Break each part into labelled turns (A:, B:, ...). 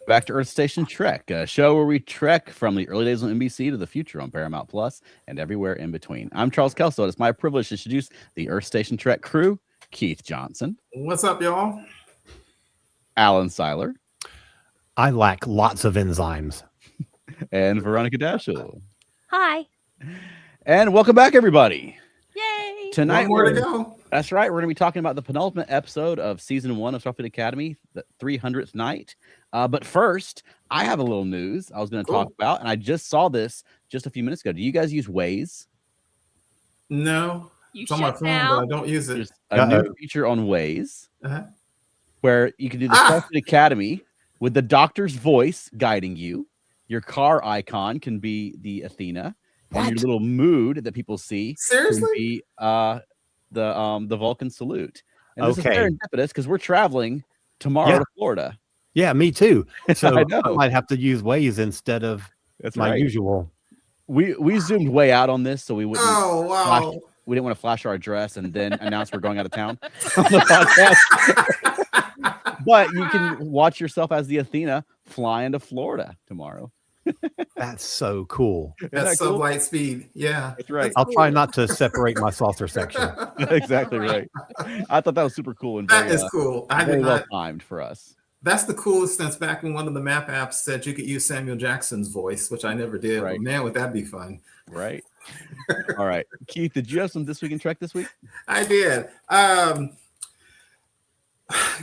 A: Back to Earth Station Trek, a show where we trek from the early days on NBC to the future on Paramount Plus and everywhere in between. I'm Charles Kelso, and it's my privilege to introduce the Earth Station Trek crew: Keith Johnson.
B: What's up, y'all?
A: Alan Seiler.
C: I lack lots of enzymes.
A: And Veronica Dashel.
D: Hi.
A: And welcome back, everybody.
D: Yay.
A: Tonight,
B: One more to go.
A: That's right. We're going to be talking about the penultimate episode of season 1 of Starfleet Academy, the 300th night. But first, I have a little news I was going to talk about, and I just saw this just a few minutes ago. Do you guys use Waze?
B: No. It's on my phone, but I don't use it.
A: There's a new feature on Waze where you can do the Starfleet Academy with the doctor's voice guiding you. Your car icon can be the Athena. And your little mood that people see can be the Vulcan salute. And this is serendipitous because we're traveling tomorrow to Florida.
C: Yeah, me too. So
A: I
C: I might have to use Waze instead of my usual.
A: We zoomed way out on this, so we wouldn't.
B: Oh wow!
A: We didn't want to flash our address and then announce we're going out of town on the podcast. But you can watch yourself as the Athena flying to Florida tomorrow.
C: That's so cool.
B: That's so light speed. Yeah,
A: that's right.
C: I'll try not to separate my saucer section.
A: Exactly right. I thought that was super cool and
B: that is cool.
A: Very well timed for us.
B: That's the coolest since back when one of the map apps said you could use Samuel Jackson's voice, which I never did.
A: Right.
B: But man, would that be fun?
A: Right. All right, Keith, did you have some This Week in Trek this week?
B: I did.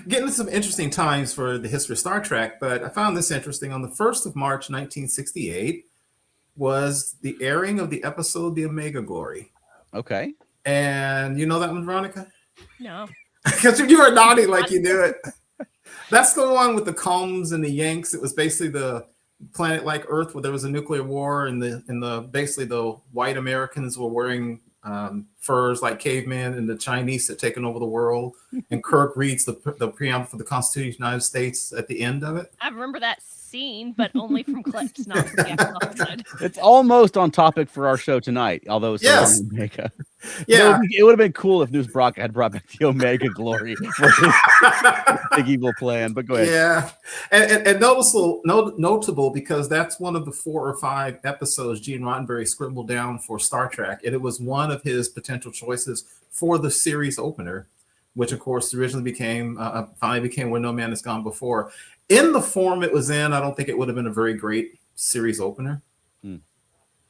B: Getting to some interesting times for the history of Star Trek, but I found this interesting. On the 1st of March, 1968, was the airing of the episode The Omega Glory.
A: Okay.
B: And you know that one, Veronica?
D: No.
B: Because you were nodding like you knew it. That's the one with the Combs and the Yanks. It was basically the planet like Earth where there was a nuclear war, and the basically the white Americans were wearing furs like cavemen, and the Chinese had taken over the world. And Kirk reads the preamble for the Constitution of the United States at the end of it.
D: I remember that scene, but only from clips, not from the actual episode.
A: It's almost on topic for our show tonight, although it's Omega.
B: Yeah,
A: it would have been cool if News Brock had brought back the Omega Glory for his big evil plan. But go ahead.
B: Yeah, and notable because that's one of the 4 or 5 episodes Gene Roddenberry scribbled down for Star Trek, and it was one of his potential choices for the series opener, which of course originally finally became Where No Man Has Gone Before. In the form it was in, I don't think it would have been a very great series opener.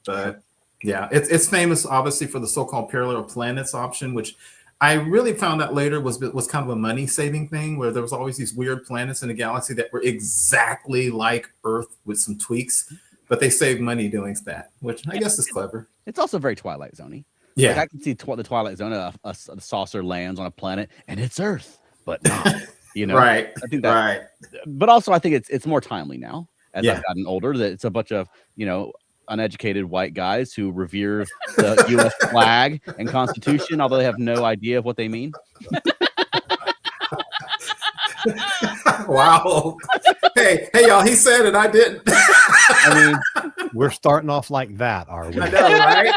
B: But yeah, it's famous obviously for the so-called parallel planets option, which I really found out later was kind of a money-saving thing, where there was always these weird planets in the galaxy that were exactly like Earth with some tweaks, but they saved money doing that, which I guess is clever.
A: It's also very Twilight Zone-y.
B: Yeah,
A: like I can see the Twilight Zone. A saucer lands on a planet and it's Earth, but not. You know,
B: right?
A: I think that, right. But also, I think it's more timely now as I've gotten older. That it's a bunch of uneducated white guys who revere the U.S. flag and Constitution, although they have no idea of what they mean.
B: Wow! Hey, y'all! He said it. I didn't.
C: I mean, we're starting off like that, are we?
B: I know, right?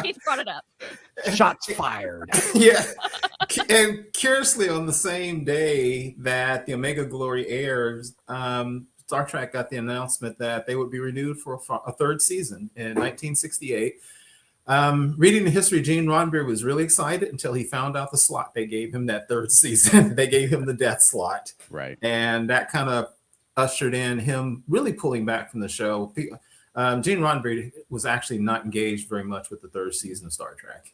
D: Keith brought it up.
C: Shots fired.
B: Yeah. And curiously, on the same day that the Omega Glory airs, Star Trek got the announcement that they would be renewed for a 3rd season in 1968. Reading the history, Gene Roddenberry was really excited until he found out the slot they gave him that 3rd season. They gave him the death slot.
A: Right.
B: And that kind of ushered in him really pulling back from the show. Gene Roddenberry was actually not engaged very much with the 3rd season of Star Trek.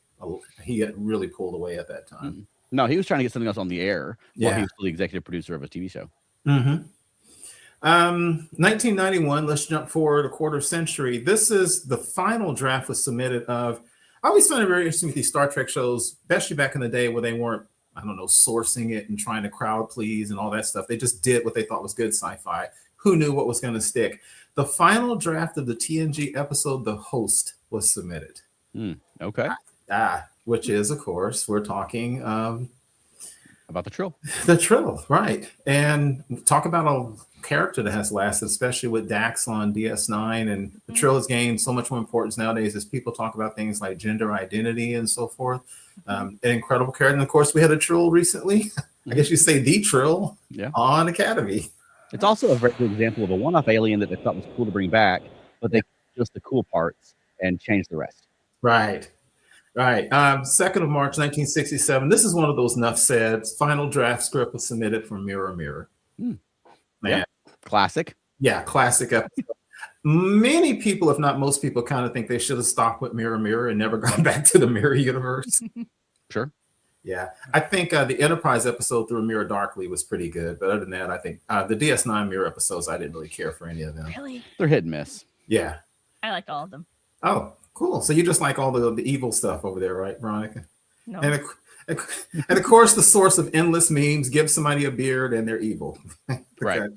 B: He had really pulled away at that time.
A: No, he was trying to get something else on the air while he was still the executive producer of a TV show.
B: 1991, let's jump forward a quarter century. This is the final draft was submitted of. I always found it very interesting with these Star Trek shows, especially back in the day where they weren't, sourcing it and trying to crowd please and all that stuff. They just did what they thought was good sci-fi. Who knew what was going to stick? The final draft of the TNG episode, The Host, was submitted.
A: Okay.
B: Which is, of course, we're talking
A: about the Trill.
B: The Trill, right. And talk about a character that has lasted, especially with Dax on DS9. And the Trill has gained so much more importance nowadays as people talk about things like gender identity and so forth. An incredible character. And of course, we had a Trill recently. I guess you say the Trill on Academy.
A: It's also a very good example of a one-off alien that they thought was cool to bring back, but they just the cool parts and change the rest.
B: Right. 2nd of March, 1967. This is one of those enough said. Final draft script was submitted from Mirror Mirror. Man.
A: Yeah. Classic.
B: Yeah, classic episode. Many people, if not most people, kind of think they should have stopped with Mirror Mirror and never gone back to the Mirror universe.
A: Sure.
B: Yeah, I think the Enterprise episode through Mirror Darkly was pretty good. But other than that, I think the DS9 Mirror episodes, I didn't really care for any of them.
D: Really?
A: They're hit and miss.
B: Yeah.
D: I liked all of them.
B: Oh, cool. So you just like all the evil stuff over there, right, Veronica?
D: No.
B: And of course, the source of endless memes: give somebody a beard and they're evil.
A: Right.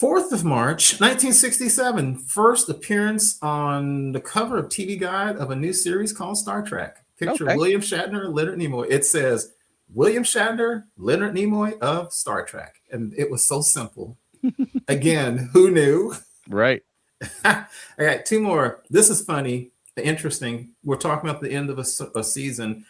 B: 4th of March, 1967. First appearance on the cover of TV Guide of a new series called Star Trek. Picture William Shatner and Leonard Nimoy. It says William Shatner, Leonard Nimoy of Star Trek, and it was so simple. Again, who knew?
A: Right.
B: I got two more. This is funny, interesting. We're talking about the end of a season.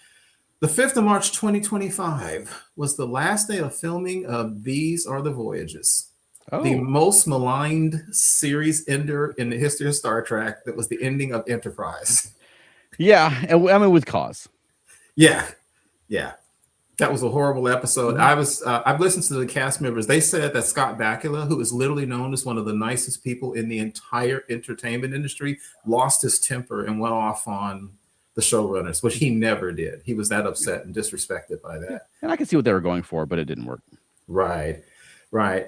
B: The 5th of March, 2025 was the last day of filming of These Are the Voyages. The most maligned series ender in the history of Star Trek. That was the ending of Enterprise.
A: Yeah, and I mean with cause.
B: Yeah. That was a horrible episode. I've listened to the cast members. They said that Scott Bakula, who is literally known as one of the nicest people in the entire entertainment industry, lost his temper and went off on the showrunners, which he never did. He was that upset and disrespected by that.
A: And I can see what they were going for, but it didn't work.
B: Right.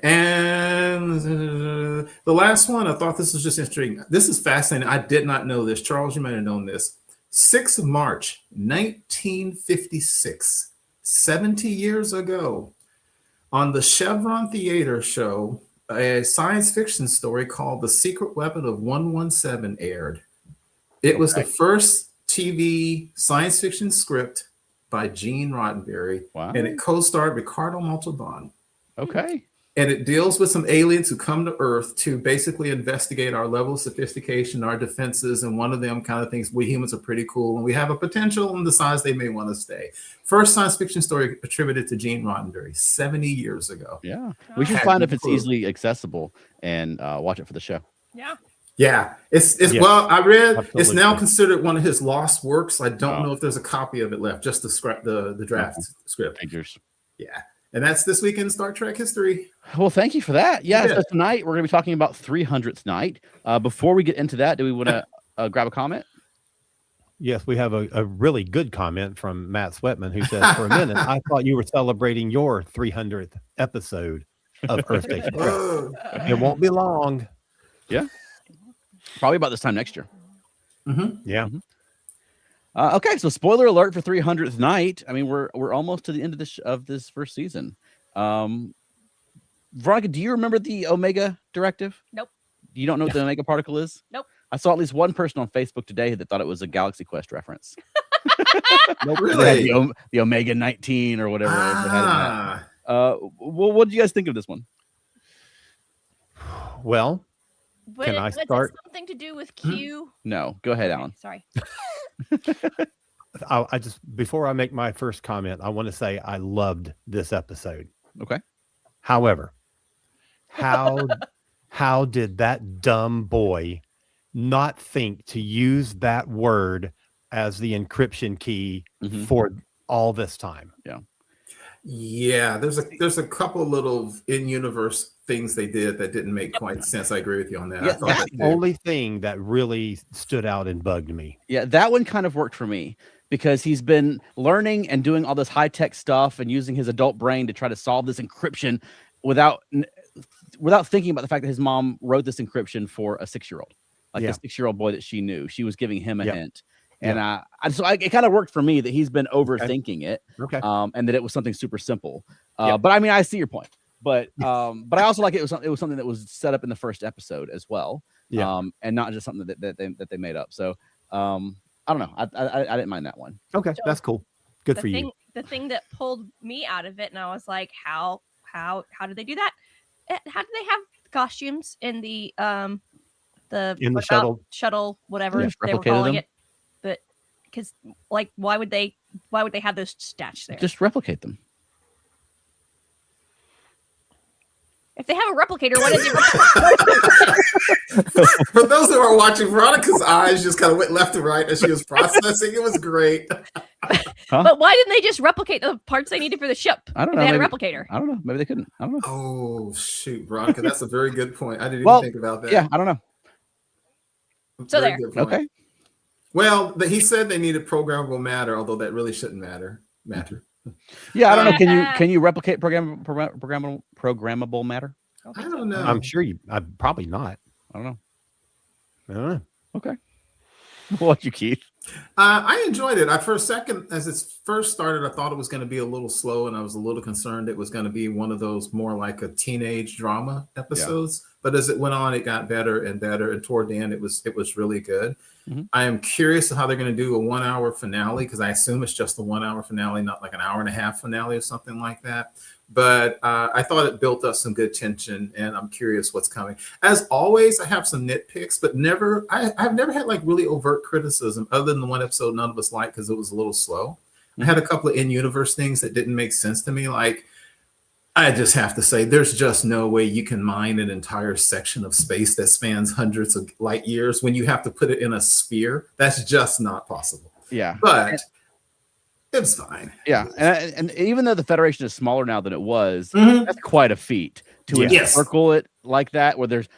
B: And the last one, I thought this was just interesting. This is fascinating. I did not know this. Charles, you might have known this. 6th of March, 1956, 70 years ago, on the Chevron Theater show, a science fiction story called The Secret Weapon of 117 aired. It was the first TV science fiction script by Gene Roddenberry, and it co-starred Ricardo Montalban.
A: Okay.
B: And it deals with some aliens who come to Earth to basically investigate our level of sophistication, our defenses, and one of them kind of thinks we humans are pretty cool and we have a potential and decides they may want to stay. First science fiction story attributed to Gene Roddenberry 70 years ago.
A: Yeah. We should find if it's easily accessible and watch it for the show.
B: Yeah. It's well, I read it's now considered one of his lost works. I don't know if there's a copy of it left, just the draft script.
A: Figures.
B: Yeah. And that's this week in Star Trek history.
A: Well, thank you for that. Yeah, so tonight we're going to be talking about 300th Night. Before we get into that, do we want to grab a comment?
C: Yes, we have a really good comment from Matt Sweatman, who says, for a minute, I thought you were celebrating your 300th episode of Earth Station Trek. It won't be long.
A: Yeah. Probably about this time next year.
C: Yeah.
A: Okay, so spoiler alert for 300th Night. I mean, we're almost to the end of this first season. Veronica, do you remember the Omega Directive?
D: Nope.
A: You don't know what the Omega Particle is?
D: Nope.
A: I saw at least one person on Facebook today that thought it was a Galaxy Quest reference.
B: Nope, really?
A: The Omega 19 or whatever. Well, what do you guys think of this one?
C: Well,
D: Can I start? Something to do with Q?
A: No, go ahead, Alan.
D: Sorry.
C: I just, before I make my first comment, I want to say I loved this episode.
A: Okay.
C: However, how did that dumb boy not think to use that word as the encryption key for all this time?
B: Yeah, there's a couple little in-universe things they did that didn't make quite sense. I agree with you on that.
C: Yeah, that's the only thing that really stood out and bugged me.
A: Yeah, that one kind of worked for me because he's been learning and doing all this high-tech stuff and using his adult brain to try to solve this encryption without thinking about the fact that his mom wrote this encryption for a 6-year-old, like a 6-year-old boy that she knew. She was giving him a hint. And it kind of worked for me that he's been overthinking it, and that it was something super simple. But I mean, I see your point. But I also like it was something that was set up in the first episode as well, and not just something that they made up. So I don't know. I didn't mind that one.
C: Okay, so that's cool. Good for you.
D: The thing that pulled me out of it, and I was like, how did they do that? How did they have costumes in the shuttle, whatever they were calling it? But because like, why would they have those stats there?
A: Just replicate them.
D: If they have a replicator, why did they replicate?
B: For those who are watching, Veronica's eyes just kind of went left and right as she was processing. It was great.
D: But why didn't they just replicate the parts they needed for the ship?
A: I don't know.
D: They had
A: maybe,
D: a replicator.
A: I don't know. Maybe they couldn't. I don't know.
B: Oh, shoot, Veronica. That's a very good point. I didn't even think about that.
A: Yeah, I don't know.
D: So
B: Very
D: there.
B: good point.
A: Okay.
B: Well, he said they needed programmable matter, although that really shouldn't matter.
A: Yeah, I don't know. Can you replicate programmable matter?
B: I don't know.
C: I'm sure I'm probably not.
A: I don't know.
C: I don't know.
A: Okay. What you, Keith?
B: I enjoyed it. For a second, as it first started, I thought it was going to be a little slow, and I was a little concerned it was going to be one of those more like a teenage drama episodes. Yeah. But as it went on, it got better and better, and toward the end, it was really good. Mm-hmm. I am curious how they're going to do a 1 hour finale, because I assume it's just a 1 hour finale, not like an hour and a half finale or something like that. But I thought it built up some good tension, and I'm curious what's coming. As always, I have some nitpicks, but I've never had like really overt criticism, other than the one episode none of us liked because it was a little slow. Mm-hmm. I had a couple of in-universe things that didn't make sense to me. Like, I just have to say, there's just no way you can mine an entire section of space that spans hundreds of light years when you have to put it in a sphere. That's just not possible.
A: Yeah.
B: But it's fine.
A: Yeah. And even though the Federation is smaller now than it was, that's quite a feat to encircle it like that, where there's,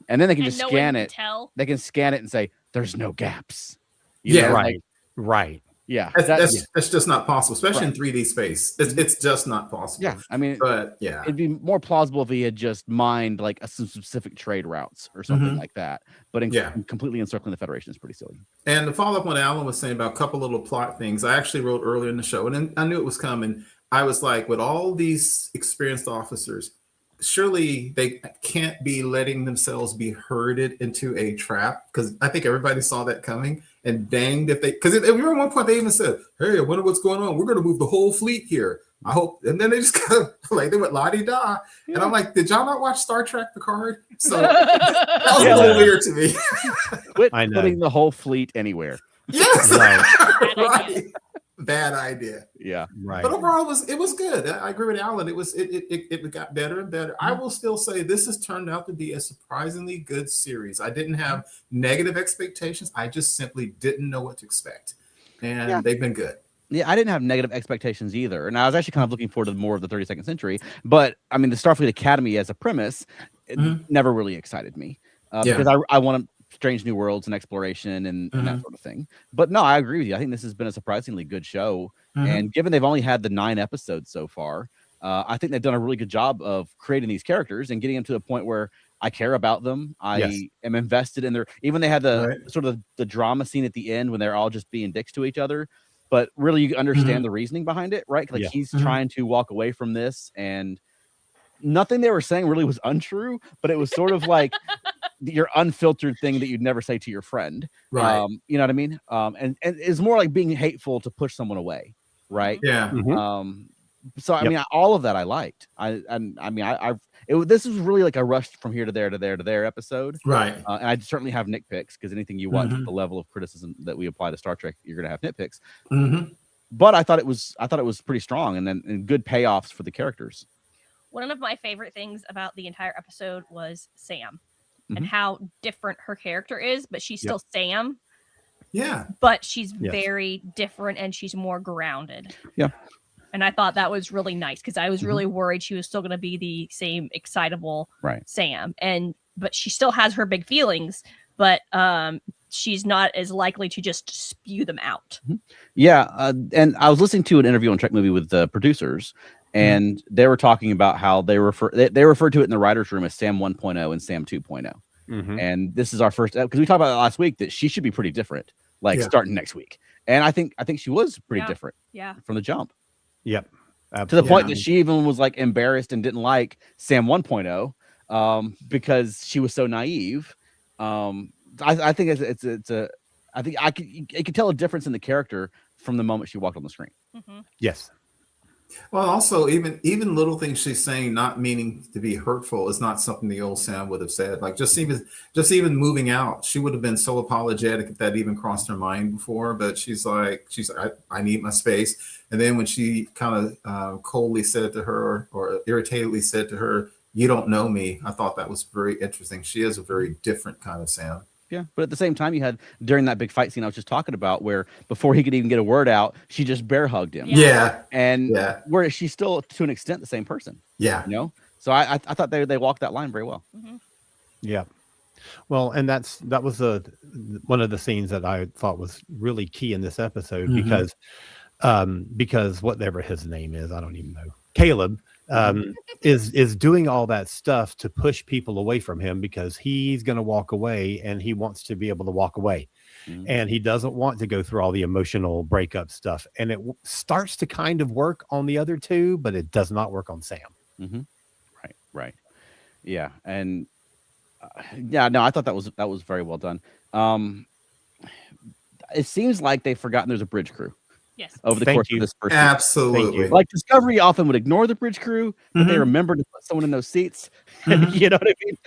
A: and then they can just scan it. They can scan it and say, there's no gaps.
B: You know,
C: right. Right.
B: Yeah, that's just not possible, especially in 3D space. It's just not possible.
A: Yeah, I mean,
B: but yeah,
A: it'd be more plausible if he had just mined like some specific trade routes or something like that. But completely encircling the Federation is pretty silly.
B: And to follow up on what Alan was saying about a couple little plot things, I actually wrote earlier in the show, and I knew it was coming. I was like, with all these experienced officers, surely they can't be letting themselves be herded into a trap, because I think everybody saw that coming. And danged if they, because remember at one point they even said, "Hey, I wonder what's going on. We're going to move the whole fleet here. I hope." And then they just kind of like, they went la-di-da. Yeah. And I'm like, did y'all not watch Star Trek Picard? So that was a little weird to me.
A: Quit putting the whole fleet anywhere.
B: Yes, right. Bad idea.
A: Yeah,
C: right.
B: But overall, it was good. I agree with Alan. It got better and better. I will still say this has turned out to be a surprisingly good series. I didn't have negative expectations. I just simply didn't know what to expect, and they've been good.
A: Yeah, I didn't have negative expectations either, and I was actually kind of looking forward to more of the 32nd century. But I mean, the Starfleet Academy as a premise, it never really excited me because I want to. Strange New Worlds and exploration and that sort of thing. But no, I agree with you. I think this has been a surprisingly good show. And given they've only had the 9 episodes so far, I think they've done a really good job of creating these characters and getting them to the point where I care about them. I am invested in their, even they had the sort of the drama scene at the end when they're all just being dicks to each other. But really you understand the reasoning behind it, right? Like he's trying to walk away from this, and nothing they were saying really was untrue, but it was sort of like your unfiltered thing that you'd never say to your friend.
B: Right.
A: You know what I mean? And it's more like being hateful to push someone away. Right.
B: Yeah.
A: So, I mean, all of that I liked. This was really like a rush from here to there to there to there episode.
B: Right.
A: And I certainly have nitpicks, because anything you watch with the level of criticism that we apply to Star Trek, you're going to have nitpicks. But I thought it was pretty strong, and good payoffs for the characters.
D: One of my favorite things about the entire episode was Sam and how different her character is, but she's still Sam.
B: Yeah.
D: But she's very different, and she's more grounded.
A: Yeah.
D: And I thought that was really nice, because I was really worried she was still going to be the same excitable Sam. But she still has her big feelings, but she's not as likely to just spew them out.
A: Yeah. And I was listening to an interview on Trek Movie with the producers, and they were talking about how they refer to it in the writer's room as Sam 1.0 and Sam 2.0. And this is our first, because we talked about it last week, that she should be pretty different, starting next week. And I think she was pretty different from the jump.
C: Yep.
A: To the point that she even was like embarrassed and didn't like Sam 1.0 because she was so naive. I think you could tell a difference in the character from the moment she walked on the screen.
C: Yes.
B: Well, also even little things she's saying, not meaning to be hurtful, is not something the old Sam would have said. Like just even moving out, she would have been so apologetic if that even crossed her mind before. But she's like, I need my space. And then when she kind of coldly said to her, or irritatedly said to her, you don't know me. I thought that was very interesting. She is a very different kind of Sam.
A: Yeah, but at the same time, you had during that big fight scene I was just talking about, where before he could even get a word out, she just bear hugged him. And where she's still to an extent the same person.
B: Yeah,
A: you know. So I thought they walked that line very well.
C: Yeah. Well, and that was one of the scenes that I thought was really key in this episode because whatever his name is, I don't even know, Caleb is doing all that stuff to push people away from him because he's going to walk away and he wants to be able to walk away. And he doesn't want to go through all the emotional breakup stuff. And it starts to kind of work on the other two, but it does not work on Sam.
A: Right. Yeah. And no, I thought that was very well done. It seems like they've forgotten there's a bridge crew.
D: Yes.
A: Over the course of this first season.
B: Absolutely.
A: Like Discovery often would ignore the bridge crew, but they remember to put someone in those seats. You know what I mean?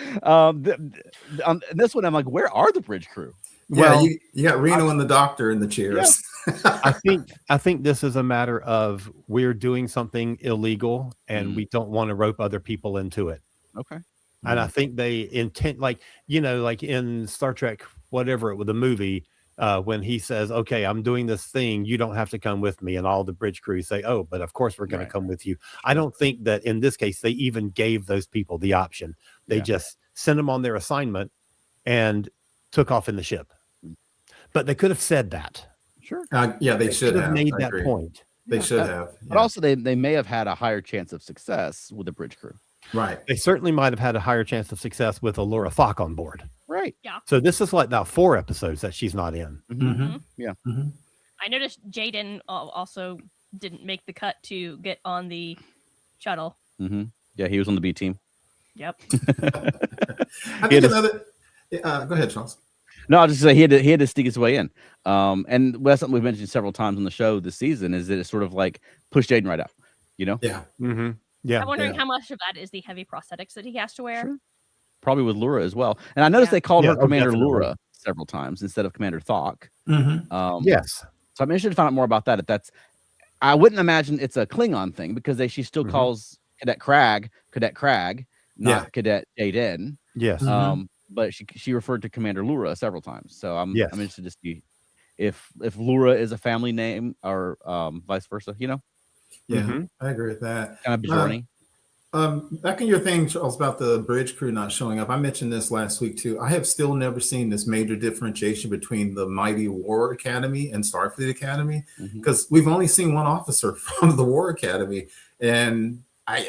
A: On this one, I'm like, where are the bridge crew?
B: Yeah, well, you got Reno and the doctor in the chairs.
C: I think this is a matter of we're doing something illegal and we don't want to rope other people into it.
A: Okay.
C: And I think they intend, like in Star Trek, whatever, with the movie, when he says, okay, I'm doing this thing, you don't have to come with me. And all the bridge crew say, oh, but of course we're going to come with you. I don't think that in this case, they even gave those people the option. They just sent them on their assignment and took off in the ship. But they could have said that.
A: Sure.
B: They should have
C: made that point.
B: They should have.
A: But also they may have had a higher chance of success with the bridge crew.
B: Right.
C: They certainly might have had a higher chance of success with Allura Thok on board.
A: Right.
D: Yeah.
C: So this is like now 4 episodes that she's not in.
A: Yeah.
D: I noticed Jaden also didn't make the cut to get on the shuttle.
A: Yeah, he was on the B team.
D: Yep.
B: I think another. Go ahead, Charles.
A: No, I'll just say he had to sneak his way in. And that's something we've mentioned several times on the show this season is that it's sort of like push Jaden right out. You know?
B: Yeah.
C: Yeah.
D: I'm wondering how much of that is the heavy prosthetics that he has to wear.
A: Sure. Probably with Lura as well. And I noticed they called her Commander Lura several times instead of Commander Thok.
C: Yes.
A: So I'm interested to find out more about that. If that's, I wouldn't imagine it's a Klingon thing because she still calls Cadet Crag, not Cadet Jaden.
C: Yes.
A: But she referred to Commander Lura several times. So I'm interested to see if Lura is a family name or vice versa, you know?
B: Yeah, I agree with that.
A: Kind of Bajorni.
B: Back in your thing, Charles, about the bridge crew not showing up. I mentioned this last week too. I have still never seen this major differentiation between the Mighty War Academy and Starfleet Academy because we've only seen one officer from the War Academy, and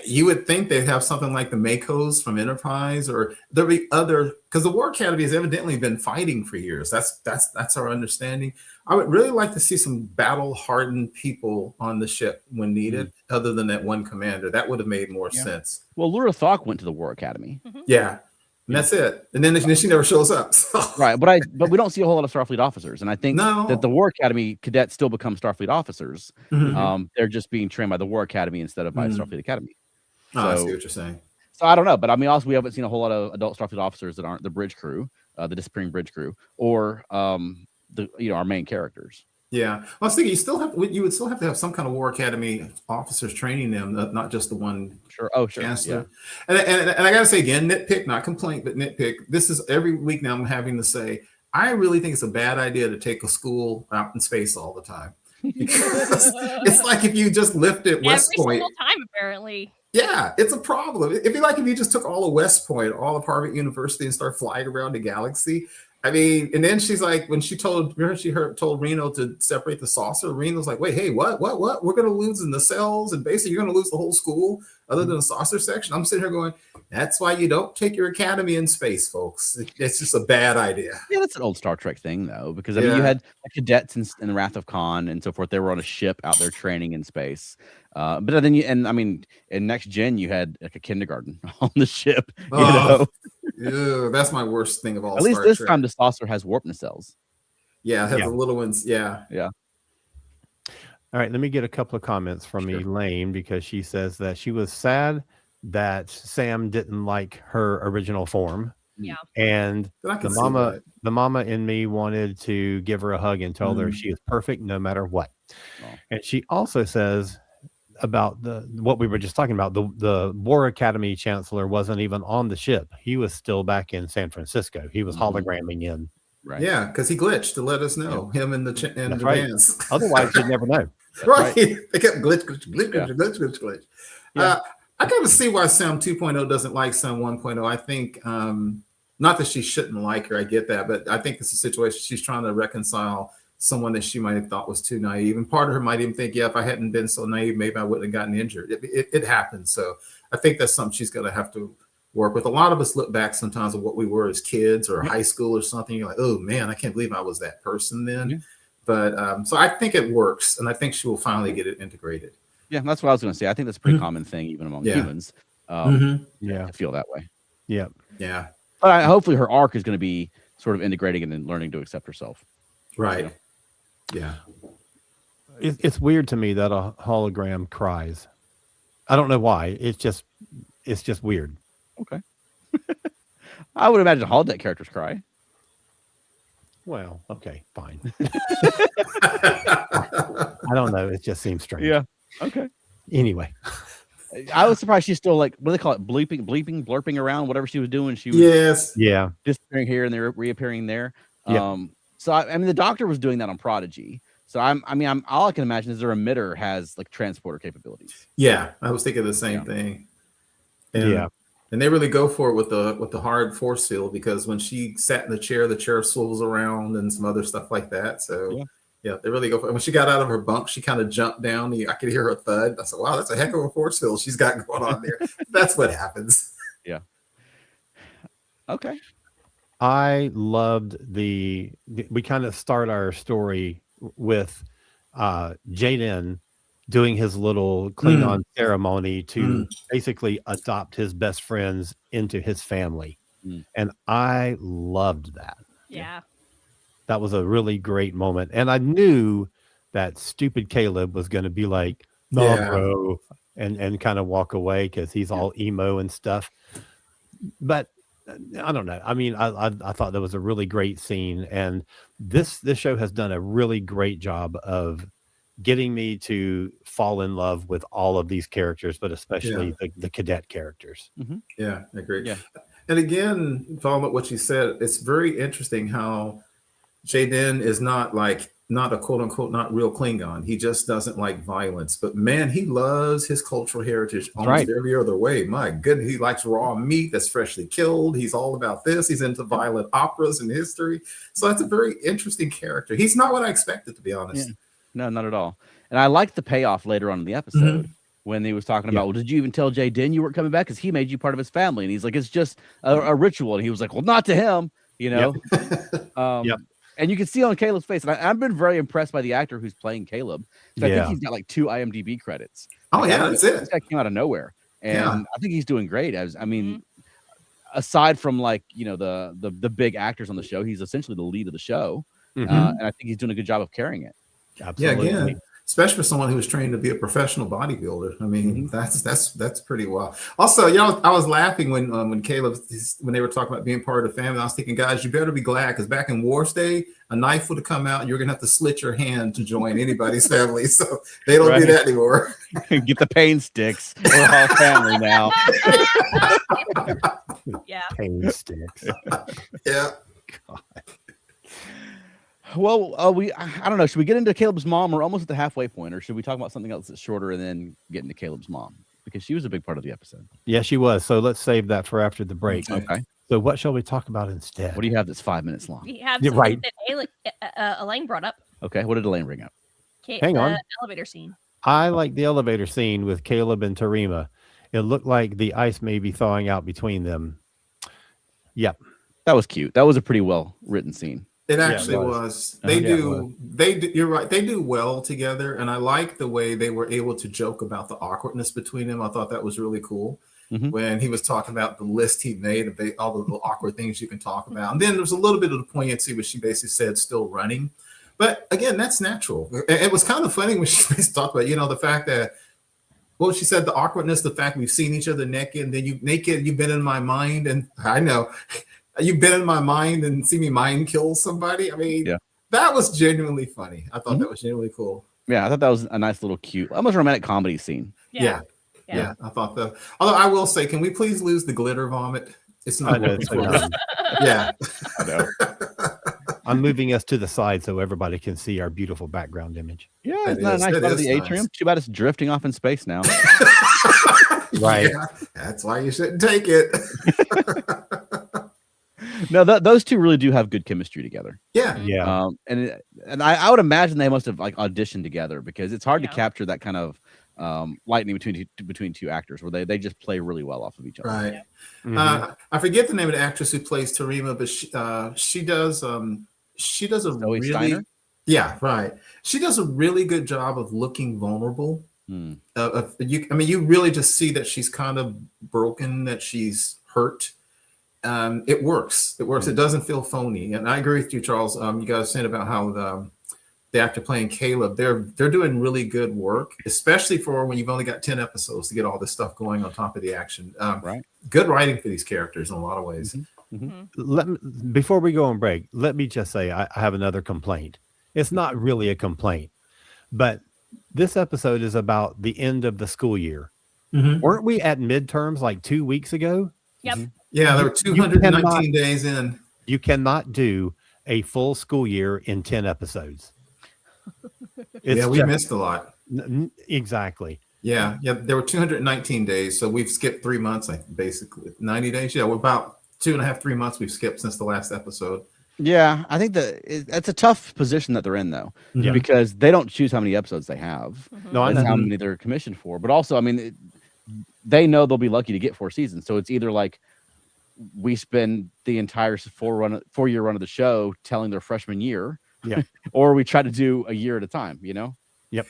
B: you would think they'd have something like the Makos from Enterprise, or there'd be other, because the War Academy has evidently been fighting for years. That's our understanding. I would really like to see some battle-hardened people on the ship when needed, other than that one commander. That would have made more sense.
A: Well, Lura Thok went to the War Academy.
B: Yeah, and that's it. And then she never shows up. So.
A: Right, but we don't see a whole lot of Starfleet officers, and I think that the War Academy cadets still become Starfleet officers. They're just being trained by the War Academy instead of by Starfleet Academy. So,
B: I see what you're saying.
A: So I don't know, but I mean, also we haven't seen a whole lot of adult Starfleet officers that aren't the bridge crew, the disappearing bridge crew, or our main characters.
B: Yeah, well, I was thinking you would still have to have some kind of War Academy officers training them, not just the one.
A: Sure. Oh, sure.
B: Chancellor. Yeah. And I got to say again, nitpick, not complaint, but nitpick. This is every week now I'm having to say, I really think it's a bad idea to take a school out in space all the time. Because it's like if you just lift it West Point.
D: Every single time, apparently.
B: Yeah, it's a problem. It'd be like if you just took all of West Point, all of Harvard University, and start flying around the galaxy. I mean, and then she's like, when she told Reno to separate the saucer, Reno's like, wait, hey, what? We're going to lose in the cells, and basically you're going to lose the whole school other than the saucer section. I'm sitting here going, that's why you don't take your academy in space, folks. It's just a bad idea.
A: Yeah, that's an old Star Trek thing, though, because I mean, you had cadets in the Wrath of Khan and so forth. They were on a ship out there training in space. But then in Next Gen, you had like a kindergarten on the ship. You know?
B: Ew, that's my worst thing of all.
A: At least this time, the saucer has warp nacelles.
B: Yeah, it has the little ones. Yeah.
C: All right, let me get a couple of comments from Elaine, because she says that she was sad that Sam didn't like her original form.
D: Yeah.
C: And the mama in me wanted to give her a hug and tell her she is perfect no matter what. Oh. And she also says about what we were just talking about. The War Academy Chancellor wasn't even on the ship. He was still back in San Francisco. He was hologramming in.
B: Right. Yeah, because he glitched to let us know. Him and the Vans.
C: Right. Otherwise, you'd never know.
B: Right. They kept glitch. Yeah. I kind of see why Sam 2.0 doesn't like Sam 1.0. I think, not that she shouldn't like her, I get that, but I think it's a situation she's trying to reconcile someone that she might have thought was too naive. And part of her might even think, if I hadn't been so naive, maybe I wouldn't have gotten injured. It happens. So I think that's something she's going to have to work with. A lot of us look back sometimes at what we were as kids or high school or something. You're like, oh man, I can't believe I was that person then. Yeah. But so I think it works, and I think she will finally get it integrated.
A: Yeah, that's what I was going to say. I think that's a pretty common thing even among humans. To feel that way.
C: Yeah.
B: Yeah.
A: But hopefully her arc is going to be sort of integrating and then learning to accept herself.
B: Right. Yeah.
C: It's weird to me that a hologram cries. I don't know why. It's just weird.
A: Okay. I would imagine holodeck characters cry.
C: Well, okay, fine. I don't know. It just seems strange.
A: Yeah. Okay.
C: Anyway.
A: I was surprised she's still like, what do they call it? Bleeping, blurping around, whatever she was doing. She was disappearing here and they're reappearing there. So I mean, the Doctor was doing that on Prodigy. So all I can imagine is their emitter has like transporter capabilities.
B: Yeah, I was thinking the same thing. And, and they really go for it with the hard force field, because when she sat in the chair swivels around and some other stuff like that. So yeah, they really go for it. When she got out of her bunk, she kind of jumped down. I could hear her thud. I said, wow, that's a heck of a force field she's got going on there. That's what happens.
A: Yeah. Okay.
C: I loved we kind of start our story with Jaden doing his little Klingon ceremony to basically adopt his best friends into his family. And I loved that.
D: Yeah.
C: That was a really great moment. And I knew that stupid Caleb was going to be like, no, bro, and kind of walk away because he's all emo and stuff. But I don't know. I mean, I thought that was a really great scene. And this show has done a really great job of getting me to fall in love with all of these characters, but especially the cadet characters.
B: Yeah, I agree.
A: Yeah.
B: And again, following up what you said, it's very interesting how Jaden is not a quote unquote not real Klingon. He just doesn't like violence, but man, he loves his cultural heritage almost every other way. My goodness, he likes raw meat that's freshly killed. He's all about this. He's into violent operas and history. So that's a very interesting character. He's not what I expected, to be honest.
A: Yeah. No, not at all. And I liked the payoff later on in the episode when he was talking about, well, did you even tell Jaden you weren't coming back? Because he made you part of his family. And he's like, it's just a ritual. And he was like, well, not to him, you know? And you can see on Caleb's face, and I've been very impressed by the actor who's playing Caleb. I think he's got like 2 IMDb credits.
B: Oh, yeah, that's it.
A: This guy came out of nowhere. And I think he's doing great. Aside from like, you know, the big actors on the show, he's essentially the lead of the show. And I think he's doing a good job of carrying it.
C: Absolutely.
B: Yeah, again, especially for someone who was trained to be a professional bodybuilder. I mean, that's pretty wild. Also, you know, I was laughing when Caleb, when they were talking about being part of the family. I was thinking, guys, you better be glad, because back in War's Day, a knife would have come out and you're gonna have to slit your hand to join anybody's family. So they don't do that anymore.
A: Get the pain sticks. We're all family now.
C: Pain sticks.
B: Yeah.
A: God. Well, I don't know. Should we get into Caleb's mom? We're almost at the halfway point, or should we talk about something else that's shorter and then get into Caleb's mom? Because she was a big part of the episode.
C: Yeah, she was. So let's save that for after the break.
A: Okay.
C: So what shall we talk about instead?
A: What do you have that's 5 minutes long?
D: We have something that Elaine brought up.
A: Okay. What did Elaine bring up?
C: Hang on.
D: Elevator scene.
C: I like the elevator scene with Caleb and Tarima. It looked like the ice may be thawing out between them. Yep.
A: That was cute. That was a pretty well written scene.
B: It actually was. They do. You're right. They do well together, and I like the way they were able to joke about the awkwardness between them. I thought that was really cool when he was talking about the list he made of all the little awkward things you can talk about. And then there's a little bit of the poignancy, which she basically said, "Still running," but again, that's natural. It was kind of funny when she talked about, you know, the fact that, well, she said the awkwardness, the fact we've seen each other naked, and then you've been in my mind, and I know. You've been in my mind and see me mind kill somebody. I mean, that was genuinely funny. I thought that was genuinely cool.
A: Yeah, I thought that was a nice little cute, almost romantic comedy scene.
B: Yeah. I thought that. Although I will say, can we please lose the glitter vomit? It's not working for us. Yeah.
A: I know.
C: I'm moving us to the side so everybody can see our beautiful background image.
A: Yeah, it's not a nice part of the atrium. Too bad it's drifting off in space now.
C: Right.
B: Yeah, that's why you shouldn't take it.
A: No, those two really do have good chemistry together.
B: Yeah.
C: Yeah.
A: And I would imagine they must have like auditioned together, because it's hard to capture that kind of lightning between two actors where they just play really well off of each other.
B: Right. I forget the name of the actress who plays Tarima, but she does a
A: Zoe
B: really
A: Steiner?
B: right. She does a really good job of looking vulnerable. You really just see that she's kind of broken, that she's hurt. It works. It doesn't feel phony. And I agree with you, Charles. You guys saying about how the actor playing Caleb, they're doing really good work, especially for when you've only got 10 episodes to get all this stuff going on top of the action. Right. Good writing for these characters in a lot of ways.
C: Before we go on break, let me just say I have another complaint. It's not really a complaint, but this episode is about the end of the school year. Weren't we at midterms like 2 weeks ago?
D: Yep.
B: Yeah, there were 219 days in. You
C: cannot do a full school year in 10 episodes.
B: We missed a lot.
C: Exactly.
B: Yeah, there were 219 days, so we've skipped 3 months, basically 90 days. Yeah, we're about 2.5-3 months we've skipped since the last episode.
A: Yeah, I think that's a tough position that they're in, though, because they don't choose how many episodes they have.
C: No, I know
A: how many they're commissioned for, but also, I mean, they know they'll be lucky to get 4 seasons, so it's either like we spend the entire 4-year run of the show telling their freshman year, or we try to do a year at a time.
C: Yep.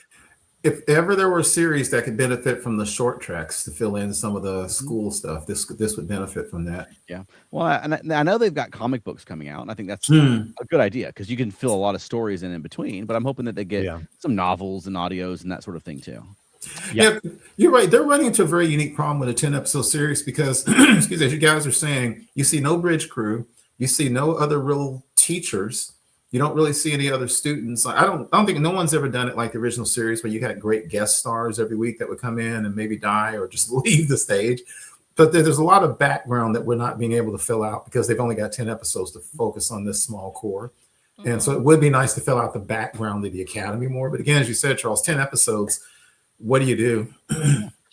B: If ever there were a series that could benefit from the short tracks to fill in some of the school stuff, this would benefit from that.
A: Yeah. Well, and I know they've got comic books coming out, and I think that's a good idea, because you can fill a lot of stories in between. But I'm hoping that they get some novels and audios and that sort of thing too.
B: Yeah, you're right. They're running into a very unique problem with a 10-episode series because, as you guys are saying, you see no bridge crew, you see no other real teachers. You don't really see any other students. I don't think no one's ever done it like the original series where you had great guest stars every week that would come in and maybe die or just leave the stage. But there's a lot of background that we're not being able to fill out because they've only got 10 episodes to focus on this small core. And so it would be nice to fill out the background of the Academy more. But again, as you said, Charles, 10 episodes, what do you do?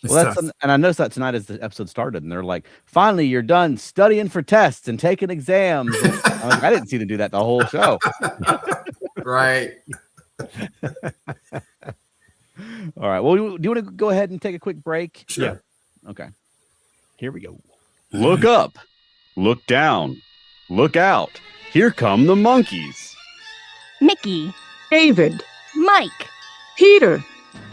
A: Well, and I noticed that tonight as the episode started, and they're like, finally, you're done studying for tests and taking exams. I didn't see them do that the whole show.
B: Right.
A: All right. Well, do you want to go ahead and take a quick break?
B: Sure.
A: Yeah. Okay. Here we go.
E: Look up. Look down. Look out. Here come the monkeys.
F: Mickey.
G: David.
F: Mike.
G: Peter.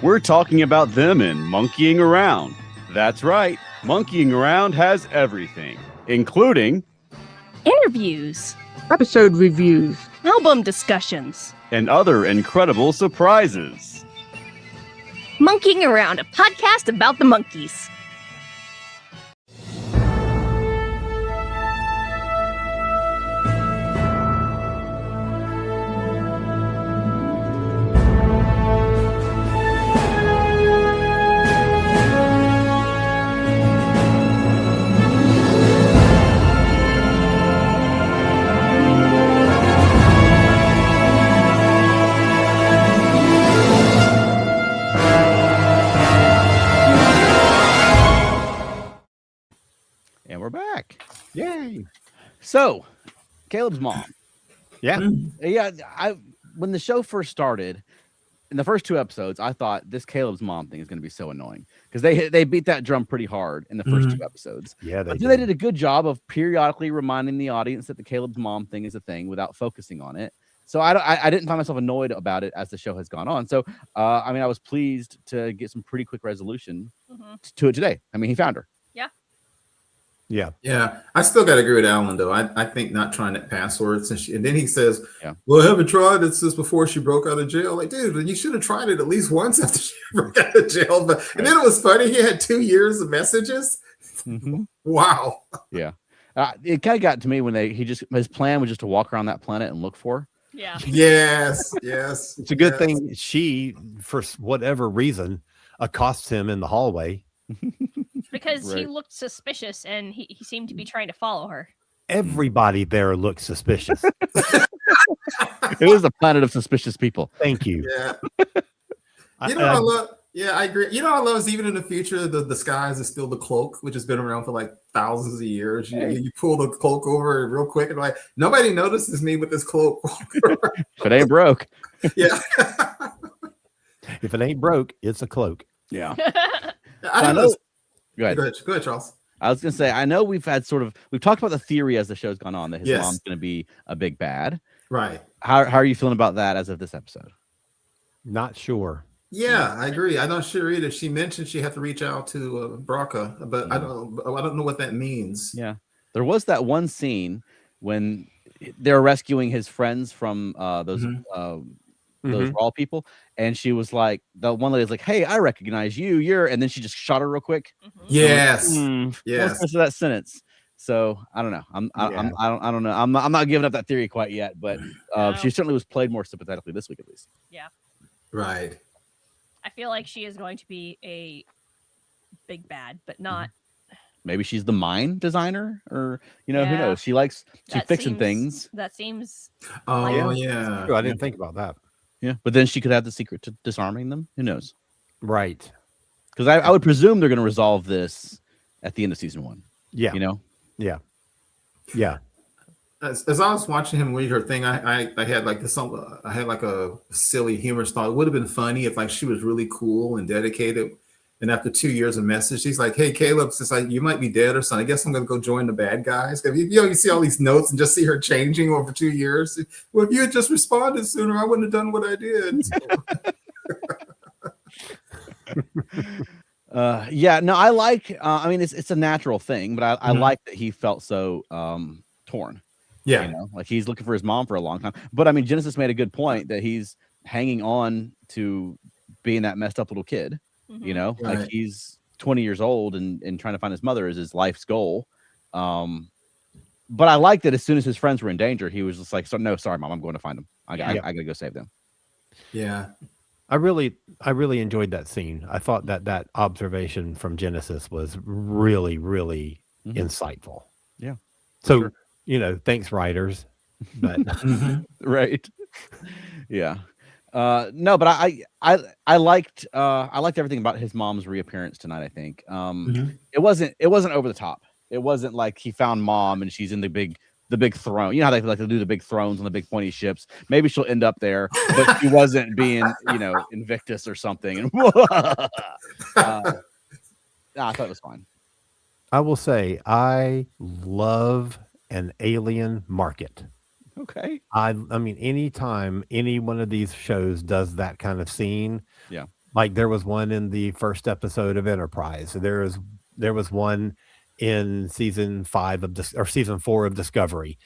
E: We're talking about them in Monkeying Around. That's right. Monkeying Around has everything, including
F: interviews,
G: episode reviews,
F: album discussions,
E: and other incredible surprises.
F: Monkeying Around, a podcast about the monkeys.
A: And we're back.
C: Yay.
A: So, Caleb's mom.
C: Yeah.
A: When the show first started, in the first 2 episodes, I thought this Caleb's mom thing is going to be so annoying because they beat that drum pretty hard in the first 2 episodes.
C: Yeah,
A: they did a good job of periodically reminding the audience that the Caleb's mom thing is a thing without focusing on it. So I didn't find myself annoyed about it as the show has gone on. So I was pleased to get some pretty quick resolution to it today. I mean, he found her.
B: Yeah. I still got to agree with Alan, though. I think not trying that password and then he says, well, I haven't tried it since before she broke out of jail. Like, dude, you should have tried it at least once after she broke out of jail. And then it was funny. He had 2 years of messages. Wow.
A: Yeah. It kind of got to me when his plan was just to walk around that planet and look for her.
D: Yeah.
B: Yes. Yes.
C: It's a good thing she, for whatever reason, accosts him in the hallway.
D: Because he looked suspicious and he seemed to be trying to follow her.
C: Everybody there looks suspicious.
A: It is a planet of suspicious people.
C: Thank you.
B: Yeah. You know, I love. Yeah, I agree. You know, I love is even in the future, the disguise is still the cloak, which has been around for like thousands of years. You pull the cloak over real quick and like nobody notices me with this cloak.
A: If it ain't broke.
B: Yeah.
C: If it ain't broke, it's a cloak.
A: Yeah.
B: I know.
A: Go ahead.
B: Go ahead, Charles.
A: I was gonna say, I know we've talked about the theory as the show's gone on that his
B: Yes.
A: mom's gonna be a big bad.
B: Right.
A: How are you feeling about that as of this episode?
C: Not sure.
B: Yeah, I agree. I'm not sure either. She mentioned she had to reach out to Braca, but I don't know what that means.
A: Yeah, there was that one scene when they're rescuing his friends from those Raw people, and she was like, the one lady's like, "Hey, I recognize you. You're," and then she just shot her real quick.
B: Yes,
A: yes. What's that sentence? So I don't know. I don't know. I'm not giving up that theory quite yet, but she certainly was played more sympathetically this week, at least.
D: Yeah.
B: Right.
D: I feel like she is going to be a big bad, but not.
A: Maybe she's the mine designer, or who knows? She's fixing things.
D: That seems.
B: Oh yeah.
C: True, I didn't think about that.
A: Yeah, but then she could have the secret to disarming them. Who knows?
C: Right.
A: Because I would presume they're going to resolve this at the end of season 1.
C: Yeah.
A: Yeah.
C: Yeah.
B: As I was watching him read her thing, I had like this. I had like a silly humorous thought. It would have been funny if like she was really cool and dedicated, and after 2 years of message, she's like, "Hey, Caleb, it's like you might be dead or something. I guess I'm going to go join the bad guys." You see all these notes and just see her changing over 2 years. Well, if you had just responded sooner, I wouldn't have done what I did.
A: I like. I mean, it's a natural thing, but I like that he felt so torn.
B: Yeah.
A: Like he's looking for his mom for a long time. But I mean, Genesis made a good point that he's hanging on to being that messed up little kid.
B: Right.
A: Like he's 20 years old and trying to find his mother is his life's goal. But I like that as soon as his friends were in danger, he was just like, "So no, sorry, mom, I'm going to find them. I gotta go save them."
B: Yeah.
C: I really enjoyed that scene. I thought that observation from Genesis was really, really insightful.
A: Yeah.
C: So, thanks, writers. But
A: right. Yeah. No, but I liked everything about his mom's reappearance tonight. I think it wasn't over the top. It wasn't like he found mom and she's in the big throne. You know how they like to do the big thrones on the big pointy ships. Maybe she'll end up there, but she wasn't being Invictus or something. And I thought it was fine.
C: I will say I love an alien market.
A: Okay.
C: I mean, anytime any one of these shows does that kind of scene, like there was one in the first episode of Enterprise. There was one in season 5 or season 4 of Discovery.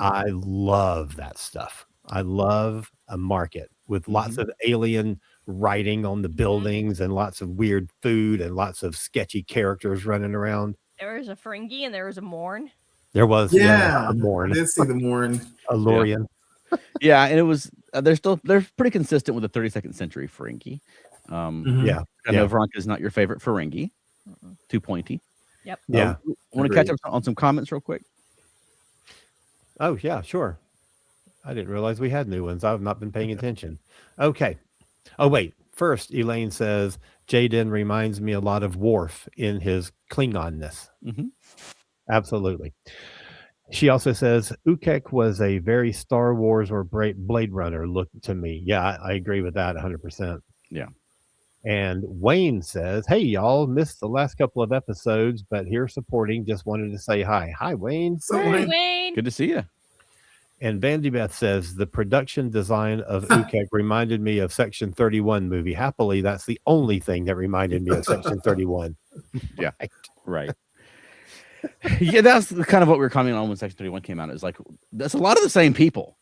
C: I love that stuff. I love a market with lots of alien writing on the buildings and lots of weird food and lots of sketchy characters running around.
D: There was a Ferengi and there was a Morn.
C: There was a Morn.
B: I did see the Morn.
C: A Lorian.
A: Yeah, and it was they're pretty consistent with the 32nd century Ferengi. I know Veronica is not your favorite Ferengi. Too pointy.
D: Yep.
C: Yeah.
A: Want to catch up on some comments real quick?
C: Oh yeah, sure. I didn't realize we had new ones. I've not been paying attention. Okay. Oh wait. First, Elaine says Jaden reminds me a lot of Worf in his Klingonness. Absolutely. She also says Ukek was a very Star Wars or Blade Runner look to me. Yeah, I agree with that 100%.
A: Yeah.
C: And Wayne says, "Hey, y'all, missed the last couple of episodes, but here supporting. Just wanted to say hi." Hi, Wayne.
D: Hey, Wayne.
A: Good to see you.
C: And Vandy Beth says, "The production design of Ukek reminded me of Section 31 movie. Happily, that's the only thing that reminded me of Section 31.
A: Yeah. Right. Yeah, that's kind of what we were commenting on when Section 31 came out. It was like, that's a lot of the same people.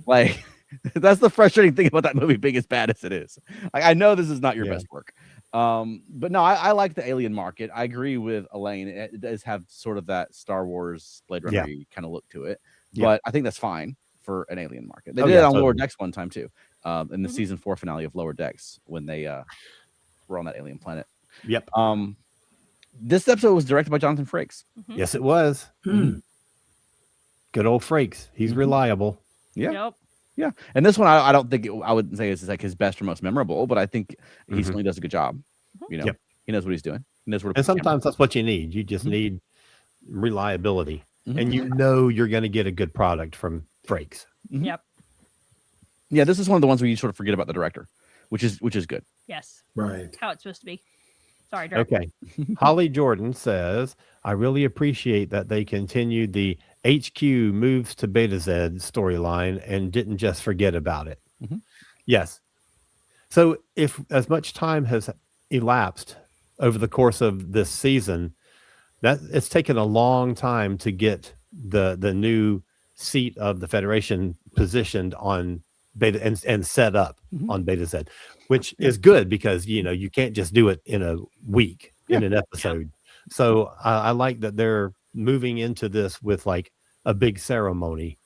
A: Like, that's the frustrating thing about that movie being as bad as it is. Like, I know this is not your best work. But no, I like the alien market. I agree with Elaine. It does have sort of that Star Wars Blade Runner kind of look to it. But I think that's fine for an alien market. They did it on Lower Decks one time too, in the season 4 finale of Lower Decks when they were on that alien planet.
C: Yep.
A: This episode was directed by Jonathan Frakes.
C: Yes, it was. Good old Frakes. He's reliable.
A: Yeah.
D: Yep.
A: Yeah. And this one, I don't think I wouldn't say it's like his best or most memorable, but I think he certainly does a good job. You know, he knows what he's doing. He knows where to
C: and sometimes that's what you need. You just need reliability, and you know you're going to get a good product from Frakes.
D: Yep.
A: Yeah, this is one of the ones where you sort of forget about the director, which is good.
D: Yes.
B: Right.
D: How it's supposed to be. Sorry, director.
C: Okay. Holly Jordan says, I really appreciate that they continued the HQ moves to Beta Z storyline and didn't just forget about it. Yes. So if as much time has elapsed over the course of this season, that it's taken a long time to get the new seat of the Federation positioned on Beta and set up on Beta Z, which is good because you can't just do it in a week in an episode. So I like that they're moving into this with like a big ceremony.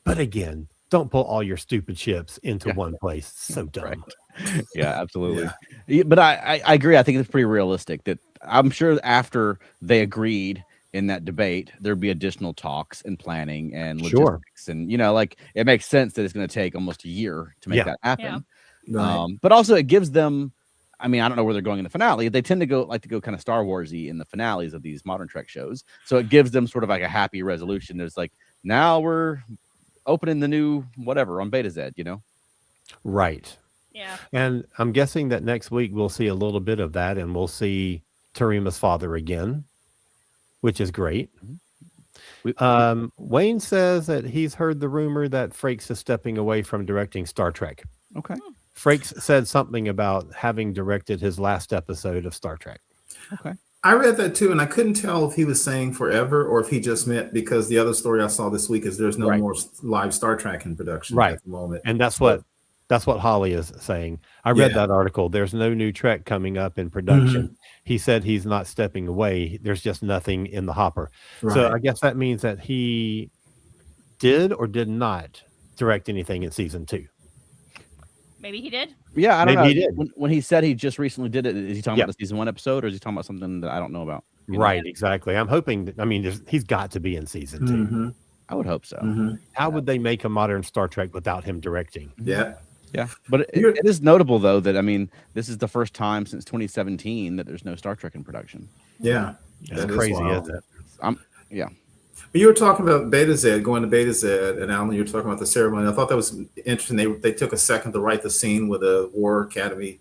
C: But again, don't put all your stupid ships into one place. It's so dumb.
A: Right. Yeah, absolutely. Yeah, but I agree. I think it's pretty realistic that I'm sure after they agreed in that debate, there'd be additional talks and planning and logistics. And, like it makes sense that it's going to take almost a year to make that happen.
B: Right.
A: But also it gives them, I mean, I don't know where they're going in the finale. They tend to go kind of Star Wars-y in the finales of these modern Trek shows. So it gives them sort of like a happy resolution. There's like, now we're opening the new whatever on Beta Z,
C: Right.
D: Yeah. And
C: I'm guessing that next week we'll see a little bit of that, and we'll see Tarima's father again, which is great. Wayne says that he's heard the rumor that Frakes is stepping away from directing Star Trek.
A: Okay.
C: Frakes said something about having directed his last episode of Star Trek.
A: Okay.
B: I read that too, and I couldn't tell if he was saying forever or if he just meant because the other story I saw this week is there's no more live Star Trek in production at the moment.
C: And that's what Holly is saying. I read that article. There's no new Trek coming up in production. He said he's not stepping away. There's just nothing in the hopper. Right. So I guess that means that he did or did not direct anything in season 2.
D: Maybe he did.
A: Yeah, I don't know.
C: He did.
A: When he said he just recently did it, is he talking about the season 1 episode, or is he talking about something that I don't know about?
C: Right, exactly. I'm hoping that, he's got to be in season 2.
A: I would hope so.
C: How would they make a modern Star Trek without him directing?
B: Yeah.
A: But it is notable, though, that, this is the first time since 2017 that there's no Star Trek in production.
B: Yeah.
C: That's crazy, isn't it?
B: Yeah. But you were talking about Beta Z, going to Beta Z, and Alan, you were talking about the ceremony. I thought that was interesting. They took a second to write the scene with the War Academy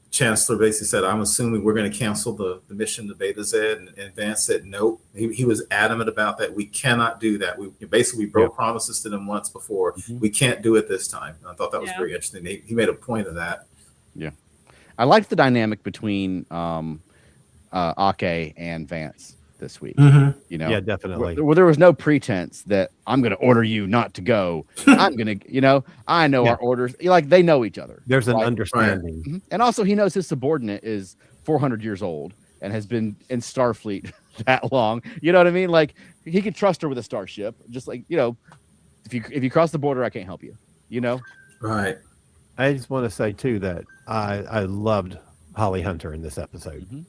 B: chancellor basically said, I'm assuming we're going to cancel the mission to Beta Z. And Vance said, nope. He was adamant about that. We cannot do that. We broke promises to them once before. We can't do it this time. And I thought that was very interesting. He made a point of that.
A: Yeah. I liked the dynamic between Ake and Vance this week.
C: Yeah, definitely.
A: Where there was no pretense that I'm going to order you not to go. I'm going to, I know our orders. Like they know each other.
C: There's an understanding.
A: Right. And also he knows his subordinate is 400 years old and has been in Starfleet that long. You know what I mean? Like he could trust her with a starship. Just like, if you cross the border, I can't help you,
B: Right.
C: I just want to say too, that I loved Holly Hunter in this episode.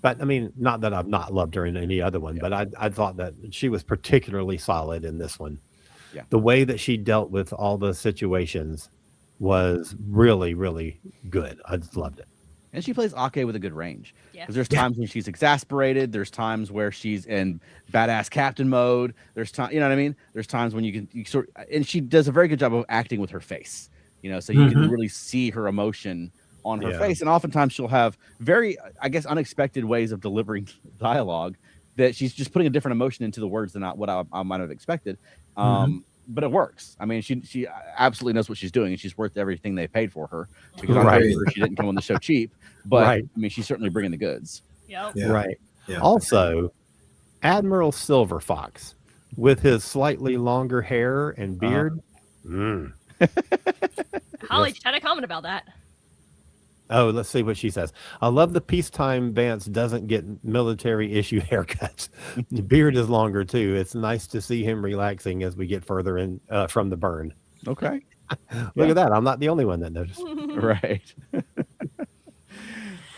C: But not that I've not loved her in any other one, but I thought that she was particularly solid in this one.
A: Yeah.
C: The way that she dealt with all the situations was really, really good. I just loved it.
A: And she plays Ake with a good range. Because there's times when she's exasperated. There's times where she's in badass captain mode. There's time, you know what I mean? There's times when and she does a very good job of acting with her face, so you can really see her emotion on her face. And oftentimes she'll have very, I guess, unexpected ways of delivering dialogue that she's just putting a different emotion into the words than what I might have expected. But it works. She absolutely knows what she's doing, and she's worth everything they paid for her, because I'm pretty sure she didn't come on the show cheap, but she's certainly bringing the goods.
D: Yep.
B: Yeah.
C: Right.
B: Yeah.
C: Also, Admiral Silver Fox with his slightly longer hair and beard.
D: Holly had a comment about that.
C: Oh, let's see what she says. I love the peacetime Vance doesn't get military issue haircuts. The beard is longer too. It's nice to see him relaxing as we get further in from the burn.
A: Okay.
C: Look at that. I'm not the only one that noticed.
A: Right.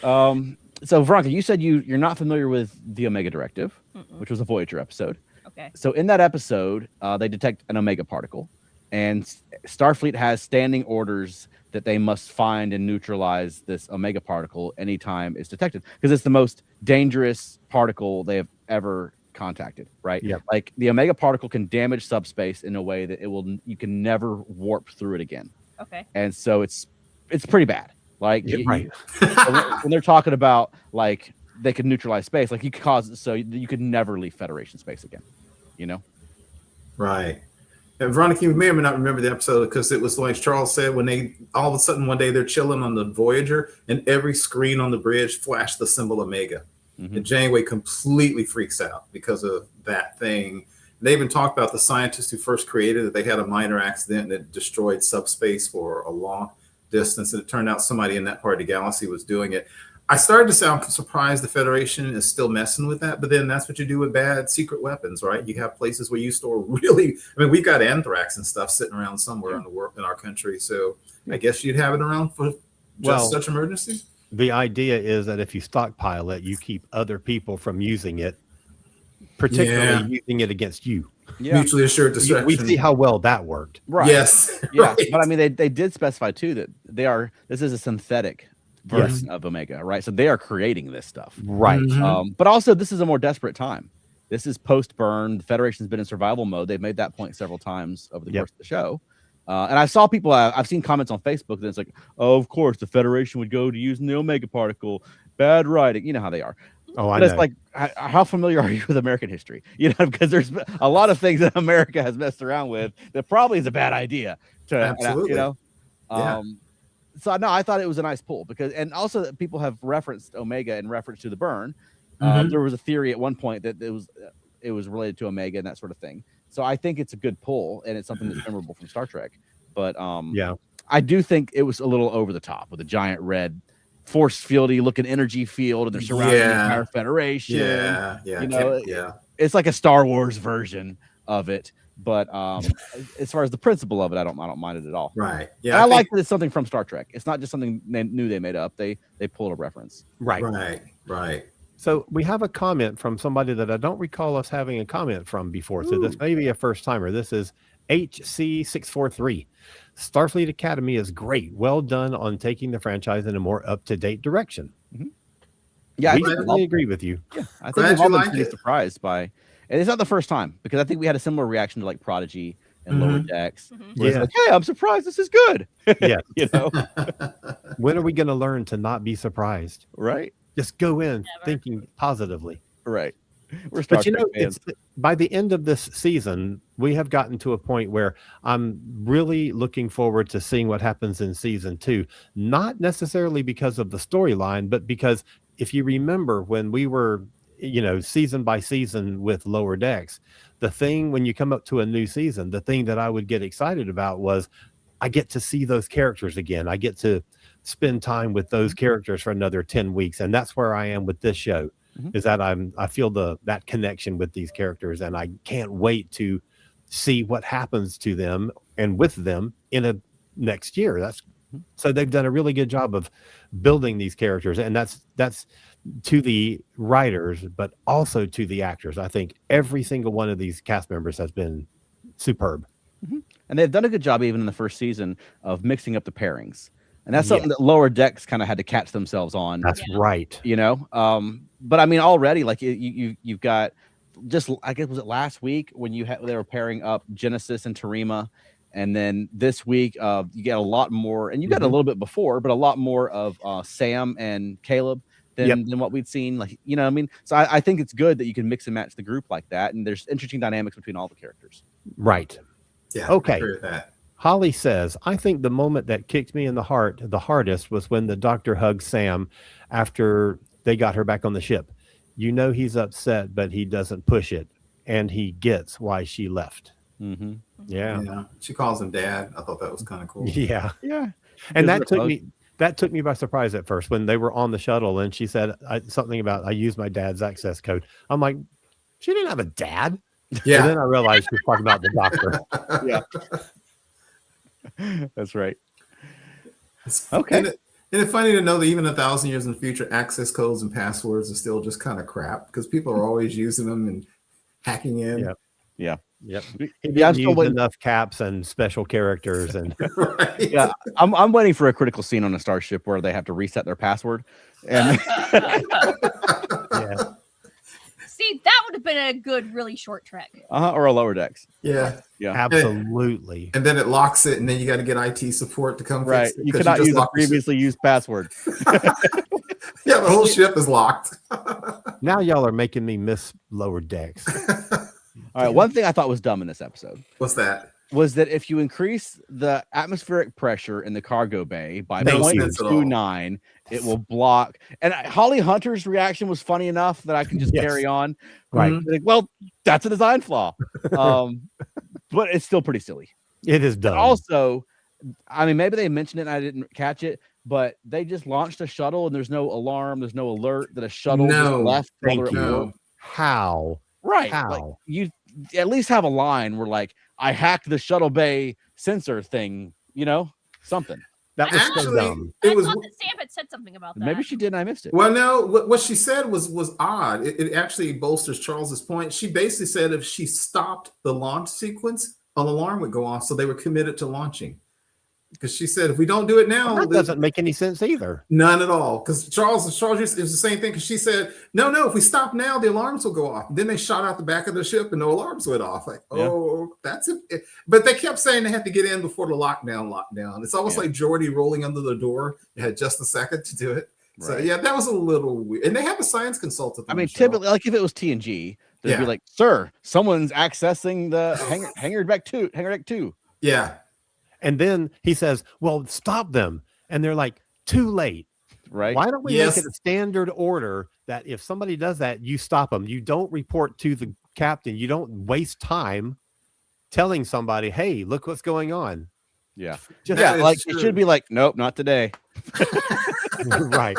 A: So Veronica, you said you're not familiar with the Omega Directive, which was a Voyager episode.
D: Okay.
A: So in that episode, they detect an Omega particle, and Starfleet has standing orders that they must find and neutralize this Omega particle anytime it's detected, because it's the most dangerous particle they have ever contacted, right?
C: Yeah.
A: Like the Omega particle can damage subspace in a way that you can never warp through it again.
D: Okay.
A: And so it's pretty bad. Like
C: Right.
A: when they're talking about like they could neutralize space, like you could cause it so you could never leave Federation space again, you know?
B: Right. And Veronica, you may or may not remember the episode because it was like Charles said, when they all of a sudden one day they're chilling on the Voyager and every screen on the bridge flashed the symbol Omega. And Janeway completely freaks out because of that thing. They even talked about the scientists who first created it. They had a minor accident that destroyed subspace for a long distance. And it turned out somebody in that part of the galaxy was doing it. I started to sound surprised the Federation is still messing with that, but then that's what you do with bad secret weapons, right? You have places where you store really, I mean, we've got anthrax and stuff sitting around somewhere in the world in our country. So I guess you'd have it around for just such emergencies.
C: The idea is that if you stockpile it, you keep other people from using it, particularly using it against you.
B: Yeah. Mutually assured destruction.
C: We see how well that worked.
B: Right. Yes.
A: Yeah.
B: Right.
A: But I mean, they did specify too that this is a synthetic version of Omega, right? So they are creating this stuff.
C: Right.
A: But also this is a more desperate time. This is post-burn. The Federation's been in survival mode. They've made that point several times over the course of the show. And I saw people, I've seen comments on Facebook that it's like, oh, of course, the Federation would go to using the Omega particle. Bad writing. You know how they are.
C: Oh,
A: but it's like, how familiar are you with American history? You know, because there's a lot of things that America has messed around with that probably is a bad idea.
B: Absolutely.
A: You know? So no, I thought it was a nice pull because, and also that people have referenced Omega in reference to the burn. There was a theory at one point that it was related to Omega and that sort of thing. So I think it's a good pull and it's something that's memorable from Star Trek. But I do think it was a little over the top with a giant red force fieldy looking energy field and they're surrounding the entire Federation. You know, it's like a Star Wars version of it. But as far as the principle of it, I don't mind it at all.
B: Right.
A: Yeah. And I like that it's something from Star Trek. It's not just something they knew they made up. They pulled a reference.
B: Right.
C: So we have a comment from somebody that I don't recall us having a comment from before. So this may be a first timer. This is HC643. Starfleet Academy is great. Well done on taking the franchise in a more up-to-date direction.
A: Yeah,
C: I certainly agree with you.
A: Yeah, I think we've all been pretty surprised by. And it's not the first time because I think we had a similar reaction to like Prodigy and Lower Decks. Where it's like, hey, I'm surprised this is good.
C: Yeah.
A: You know,
C: when are we going to learn to not be surprised?
A: Right.
C: Just go in thinking positively.
A: Right. We're
C: but you know, it's, by the end of this season, we have gotten to a point where I'm really looking forward to seeing what happens in season 2. Not necessarily because of the storyline, but because if you remember when we were, you know, season by season with Lower Decks, the thing when you come up to a new season, the thing that I would get excited about was I get to see those characters again. I get to spend time with those characters for another 10 weeks. And that's where I am with this show, is that I feel that connection with these characters and I can't wait to see what happens to them and with them in a next year. So they've done a really good job of building these characters. And that's to the writers, but also to the actors. I think every single one of these cast members has been superb.
A: And they've done a good job even in the first season of mixing up the pairings. And that's something that Lower Decks kind of had to catch themselves on.
C: That's right.
A: You know, but I mean, already like you've got just, I guess, was it last week when they were pairing up Genesis and Terima. And then this week you get a lot more, and you got a little bit before, but a lot more of Sam and Caleb than what we'd seen. Like, you know what I mean? So I think it's good that you can mix and match the group like that. And there's interesting dynamics between all the characters.
C: Right.
B: Yeah.
C: Okay.
B: I agree with that.
C: Holly says, I think the moment that kicked me in the heart the hardest was when the doctor hugged Sam after they got her back on the ship. You know, he's upset, but he doesn't push it. And he gets why she left. Yeah.
B: She calls him dad. I thought that was kind of cool.
C: Yeah.
A: Yeah.
C: And that took me That took me by surprise at first when they were on the shuttle and she said something about I used my dad's access code. I'm like, she didn't have a dad.
B: Yeah.
C: And then I realized she was talking about the doctor.
A: Yeah. That's right.
B: Okay. And it's funny to know that even 1,000 years in the future, access codes and passwords are still just kind of crap because people are always using them and hacking in.
C: Yep.
A: Yeah.
C: Yep. He didn't use enough caps and special characters and
B: right.
A: Yeah. I'm waiting for a critical scene on a starship where they have to reset their password. And
C: yeah.
D: See, that would have been a good, really short trek.
A: Or a lower decks.
B: Yeah.
A: Yeah.
C: Absolutely.
B: And then it locks it, and then you got to get IT support to come fix it.
A: You cannot use a previously used password.
B: Yeah, the whole ship is locked.
C: Now y'all are making me miss lower decks.
A: All right. One thing I thought was dumb in this episode.
B: What's that?
A: Was that if you increase the atmospheric pressure in the cargo bay by 0.29, it will block. And Holly Hunter's reaction was funny enough that I can just carry on.
C: Right.
A: Like, well, that's a design flaw. But it's still pretty silly.
C: It is dumb.
A: Also, I mean, maybe they mentioned it and I didn't catch it, but they just launched a shuttle and there's no alarm, there's no alert that a shuttle just left.
C: Thank you. How?
A: Right.
C: How?
A: Like, you at least have a line where like, I hacked the shuttle bay sensor thing, something.
C: That was
B: actually
C: so dumb.
D: I thought that Sam had said something about that.
A: Maybe she did and I missed it.
B: Well, no, what she said was odd. It actually bolsters Charles's point. She basically said if she stopped the launch sequence, an alarm would go off, so they were committed to launching. Because she said, if we don't do it now,
C: that doesn't make any sense either.
B: None at all. Because Charles it was the same thing. Because she said, no, if we stop now, the alarms will go off. Then they shot out the back of the ship and no alarms went off. Like, that's it. But they kept saying they had to get in before the lockdown. It's almost like Geordi rolling under the door. You had just a second to do it. Right. So yeah, that was a little weird. And they have a science consultant.
A: I mean, typically, like if it was TNG, they'd be like, "Sir, someone's accessing the hangar deck 2.
B: Yeah.
C: And then he says, well, stop them. And they're like, too late.
A: Right.
C: Why don't we make it a standard order that if somebody does that, you stop them. You don't report to the captain. You don't waste time telling somebody, hey, look what's going on.
A: Yeah. Like it should be like, nope, not today.
C: Right.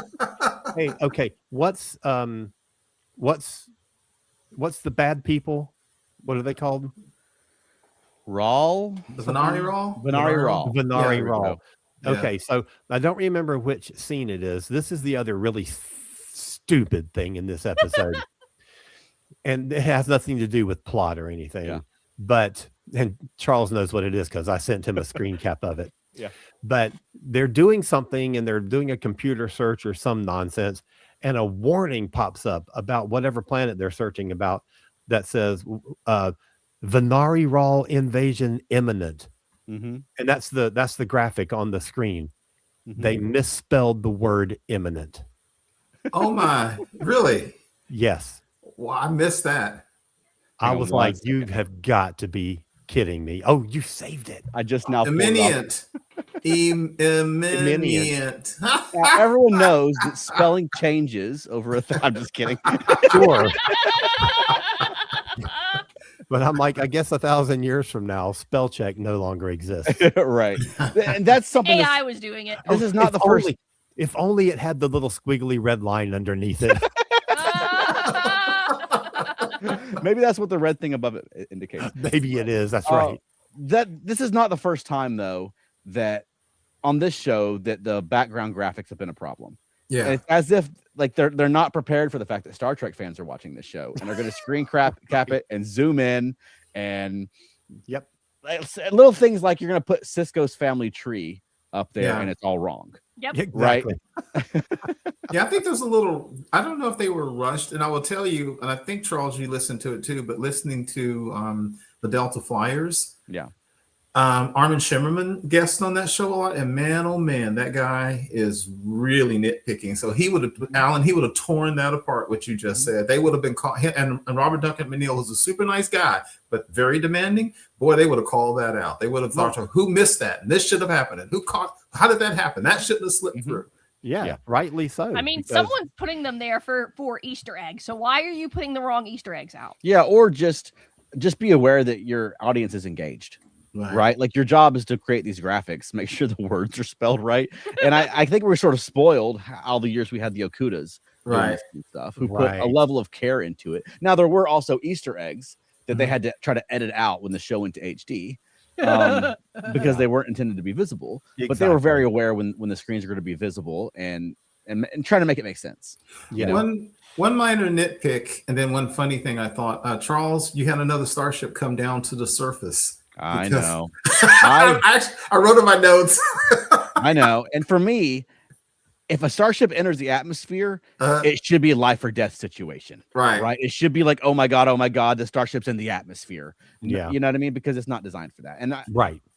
C: Hey, okay. What's the bad people? What are they called?
A: Rawl?
B: The Venari Rawl?
C: Venari Rawl. Okay, so I don't remember which scene it is. This is the other really stupid thing in this episode. And it has nothing to do with plot or anything. Yeah. And Charles knows what it is because I sent him a screen cap of it.
A: Yeah.
C: But they're doing something and they're doing a computer search or some nonsense. And a warning pops up about whatever planet they're searching about that says, Venari Rawl invasion imminent.
A: Mm-hmm.
C: And that's the graphic on the screen. Mm-hmm. They misspelled the word imminent.
B: Oh my, really?
C: Yes.
B: Well, I missed that.
C: I was like, you have got to be kidding me. Oh, you saved it.
A: I just now
B: imminent.
A: Everyone knows that spelling changes over I'm just kidding.
C: Sure. But I'm like, I guess 1,000 years from now, spell check no longer exists.
A: Right. And that's something
D: AI was doing it.
A: This is not the first.
C: If only it had the little squiggly red line underneath it.
A: Maybe that's what the red thing above it indicates.
C: Maybe it is. That's right.
A: This is not the first time, though, that on this show that the background graphics have been a problem.
B: Yeah.
A: And it's as if like they're not prepared for the fact that Star Trek fans are watching this show and are going to screen cap it and zoom in and little things like you're going to put Cisco's family tree up there and it's all wrong.
D: Yep.
C: Exactly.
A: Right.
B: Yeah, I think there's a little, I don't know if they were rushed, and I will tell you, and I think Charles, you listened to it too, but listening to the Delta Flyers.
A: Yeah.
B: Armin Shimmerman guested on that show a lot, and man, oh man, that guy is really nitpicking. So he would have torn that apart, what you just said. They would have been caught, and Robert Duncan McNeil, who's a super nice guy, but very demanding. Boy, they would have called that out. They would have thought, who missed that? And this should have happened. And how did that happen? That shouldn't have slipped through.
C: Yeah, rightly so.
D: I mean, someone's putting them there for Easter eggs. So why are you putting the wrong Easter eggs out?
A: Yeah, or just be aware that your audience is engaged. right? Like your job is to create these graphics, make sure the words are spelled right. And I think we're sort of spoiled all the years we had the Okudas doing this stuff, who put a level of care into it. Now there were also Easter eggs that they had to try to edit out when the show went to HD. Because they weren't intended to be visible, but they were very aware when the screens are going to be visible and trying to make it make sense.
B: One minor nitpick, and then one funny thing I thought, Charles, you had another starship come down to the surface.
A: I know.
B: I wrote in my notes.
A: I know. And for me, if a starship enters the atmosphere, it should be a life or death situation. Right. It should be like, oh my God, the starship's in the atmosphere.
C: Yeah.
A: You know what I mean? Because it's not designed for that. And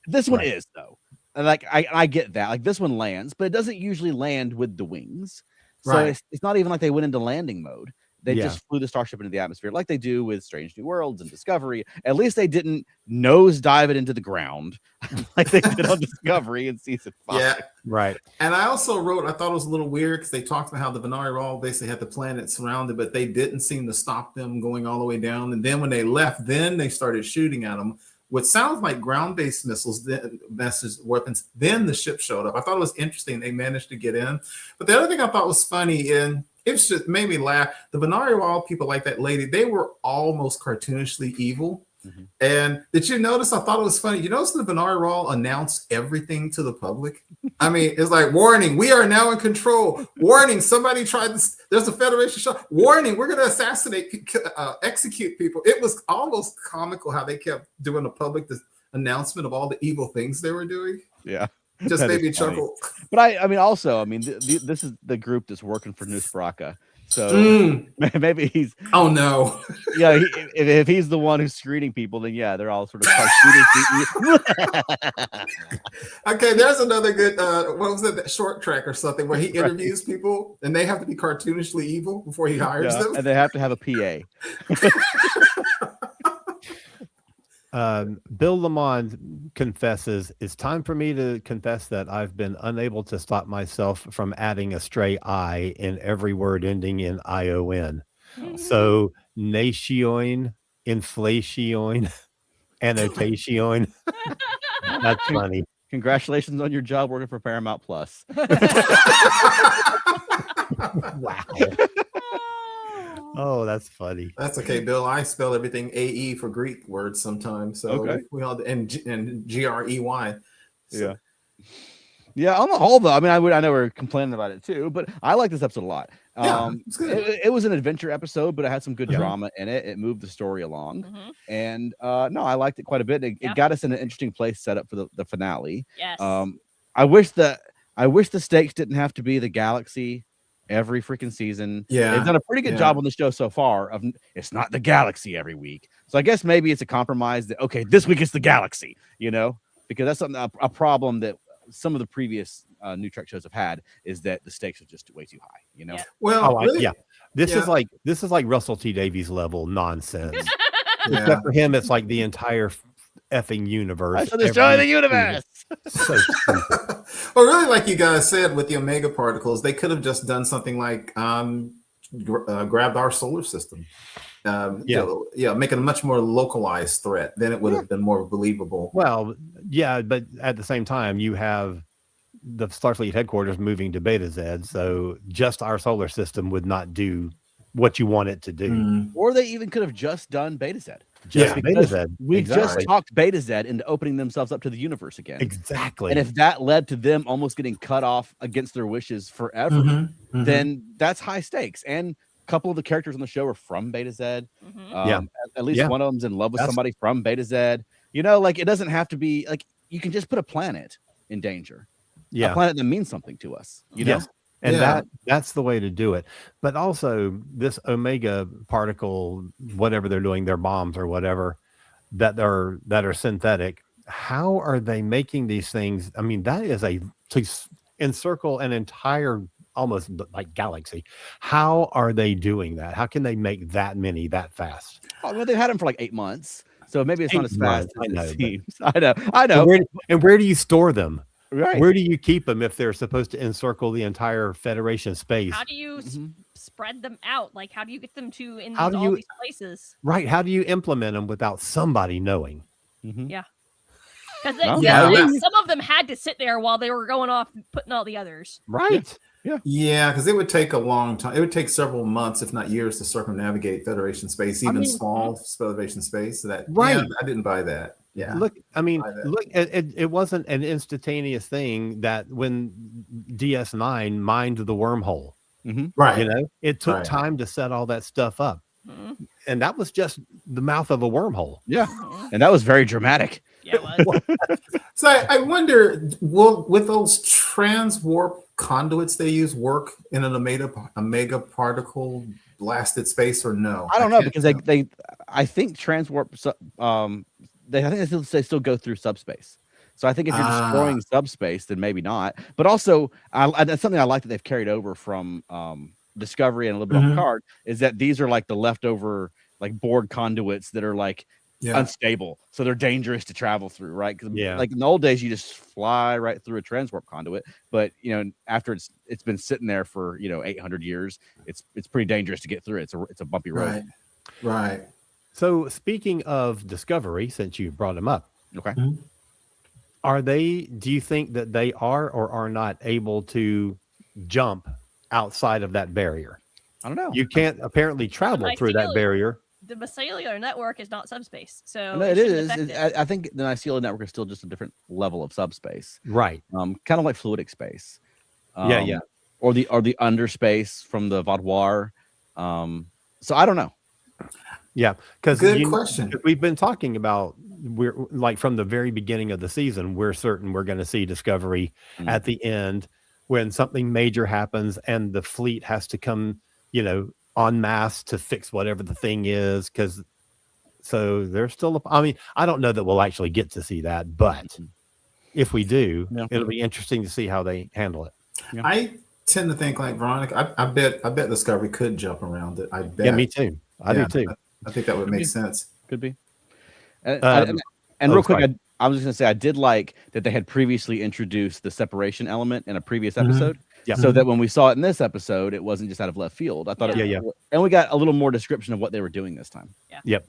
A: this one is, though. And like I get that. Like this one lands, but it doesn't usually land with the wings. So it's not even like they went into landing mode. They just flew the starship into the atmosphere like they do with Strange New Worlds and Discovery. At least they didn't nose dive it into the ground like they did on Discovery in season 5.
B: Yeah.
C: Right.
B: And I also wrote, I thought it was a little weird because they talked about how the Venari Raw basically had the planet surrounded, but they didn't seem to stop them going all the way down. And then when they left, then they started shooting at them. What sounds like ground-based missiles, weapons. Then the ship showed up. I thought it was interesting. They managed to get in. But the other thing I thought was funny, and it just made me laugh. The Venari Wall people like that lady, they were almost cartoonishly evil. And did you notice? I thought it was funny. You notice the Venari Raw announced everything to the public. I mean, it's like, warning, we are now in control. Warning, somebody tried this. There's a Federation shot. Warning, we're going to assassinate, execute people. It was almost comical how they kept doing the public announcement of all the evil things they were doing.
A: Yeah.
B: Just made me chuckle.
A: But I mean, this is the group that's working for News Baraka. So maybe he's.
B: Oh no!
A: Yeah, if he's the one who's screening people, then yeah, they're all sort of cartoonish.
B: Okay, there's another good. What was it? That Short Track or something where he interviews people and they have to be cartoonishly evil before he hires them,
A: and they have to have a PA.
C: Bill Lamont confesses, it's time for me to confess that I've been unable to stop myself from adding a stray I in every word ending in ION. So nation, inflation, annotation. That's funny.
A: Congratulations on your job working for Paramount Plus.
C: Wow. Oh, that's funny.
B: That's okay, Bill. I spell everything AE for Greek words sometimes. So we all and GREY. So.
A: Yeah. On the whole, though, I mean, I know we're complaining about it too, but I like this episode a lot. It was an adventure episode, but it had some good drama in it. It moved the story along, and no, I liked it quite a bit. It got us in an interesting place set up for the finale.
D: Yes.
A: I wish the stakes didn't have to be the galaxy every freaking season. They've done a pretty good job on the show so far of it's not the galaxy every week. So I guess maybe it's a compromise that this week it's the galaxy, because that's something a problem that some of the previous New Trek shows have had is that the stakes are just way too high,
B: Well, really?
C: This is like Russell T Davies level nonsense. Except for him, it's like the entire effing universe.
A: So destroy the universe.
C: So stupid.
B: Well, really, like you guys said with the Omega particles, they could have just done something like grabbed our solar system. Making a much more localized threat. Then it would have been more believable.
C: Well, yeah, but at the same time, you have the Starfleet headquarters moving to Beta Z, so just our solar system would not do what you want it to do.
A: Or they even could have just done Beta Z.
C: Beta Z.
A: We just talked Beta Z into opening themselves up to the universe again.
C: Exactly.
A: And if that led to them almost getting cut off against their wishes forever, then that's high stakes. And a couple of the characters on the show are from Beta Z. At least one of them's in love with somebody from Beta Z. It doesn't have to be like you can just put a planet in danger. A planet that means something to us.
C: Yes. And that's the way to do it. But also this Omega particle, whatever they're doing, their bombs or whatever that are synthetic. How are they making these things? I mean, that is to encircle an entire almost like galaxy. How are they doing that? How can they make that many that fast?
A: Well, they've had them for like 8 months. So maybe it's not as fast as it seems.
C: I know. And where do you store them?
A: Right.
C: Where do you keep them if they're supposed to encircle the entire Federation space?
D: How do you spread them out? Like, how do you get them to all these places?
C: Right. How do you implement them without somebody knowing?
D: Yeah. Because
B: Yeah.
D: some of them had to sit there while they were going off and putting all the others.
C: Right.
B: Yeah, because it would take a long time. It would take several months, if not years, to circumnavigate Federation space, even small Federation space. So that,
C: right.
B: I didn't buy that. Yeah.
C: Look, it wasn't an instantaneous thing that when DS9 mined the wormhole.
B: Right.
C: You know, it took time to set all that stuff up. And that was just the mouth of a wormhole.
A: Yeah. And that was very dramatic.
D: Yeah, it was.
B: So I wonder, will with those transwarp conduits they use work in an omega particle blasted space or no?
A: I don't know because they I think transwarp they still go through subspace. So I think if you're destroying subspace, then maybe not. But also, that's something I like that they've carried over from Discovery and a little bit on Picard is that these are like the leftover like Borg conduits that are like unstable, so they're dangerous to travel through, right? Because like in the old days, you just fly right through a transwarp conduit, but you know after it's been sitting there for 800 years, it's pretty dangerous to get through. It's a bumpy road.
B: Right.
C: So speaking of Discovery, since you brought them up,
A: okay,
C: do you think that they are or are not able to jump outside of that barrier?
A: I don't know.
C: You can't apparently travel through that barrier.
D: The mycelial network is not subspace, so
A: no, it is. I think the mycelial network is still just a different level of subspace,
C: right?
A: Kind of like fluidic space, or the underspace from the Vaudoir. So I don't know.
C: Yeah, because
B: good question.
C: We've been talking about we're like from the very beginning of the season. We're certain we're going to see Discovery at the end when something major happens and the fleet has to come, en masse to fix whatever the thing is. So there's still I don't know that we'll actually get to see that, but if we do, it'll be interesting to see how they handle it.
B: I tend to think like Veronica. I bet Discovery could jump around it. I bet.
C: Yeah, me too. I do too.
B: I think that would make sense.
A: Could be. And real quick, I was just gonna say I did like that they had previously introduced the separation element in a previous episode. So that when we saw it in this episode, it wasn't just out of left field. I thought and we got a little more description of what they were doing this time.
C: Yep.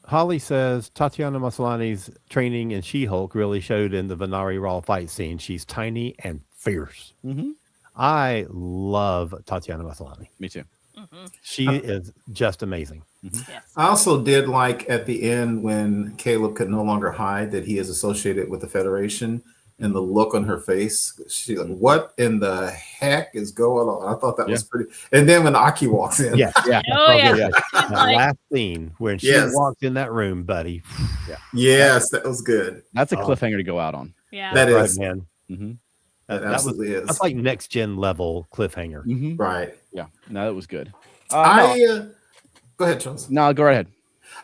C: Holly says Tatiana Maslany's training in She-Hulk really showed in the Venari Raw fight scene. She's tiny and fierce. I love Tatiana Maslany.
A: Me too.
C: She is just amazing.
D: Yes.
B: I also did like at the end when Caleb could no longer hide that he is associated with the Federation and the look on her face. She's like, what in the heck is going on? I thought that was pretty. And then when Aki walks in.
C: Yeah.
D: Oh, yeah.
C: That last scene when she walked in that room, buddy.
B: Yes, that was good.
A: That's a cliffhanger to go out on.
D: Yeah.
B: That is.
C: Right, man.
B: That absolutely is.
C: That's like next gen level cliffhanger.
B: Right.
A: Yeah. No, that was good.
B: Go ahead, Charles.
A: No, go right ahead.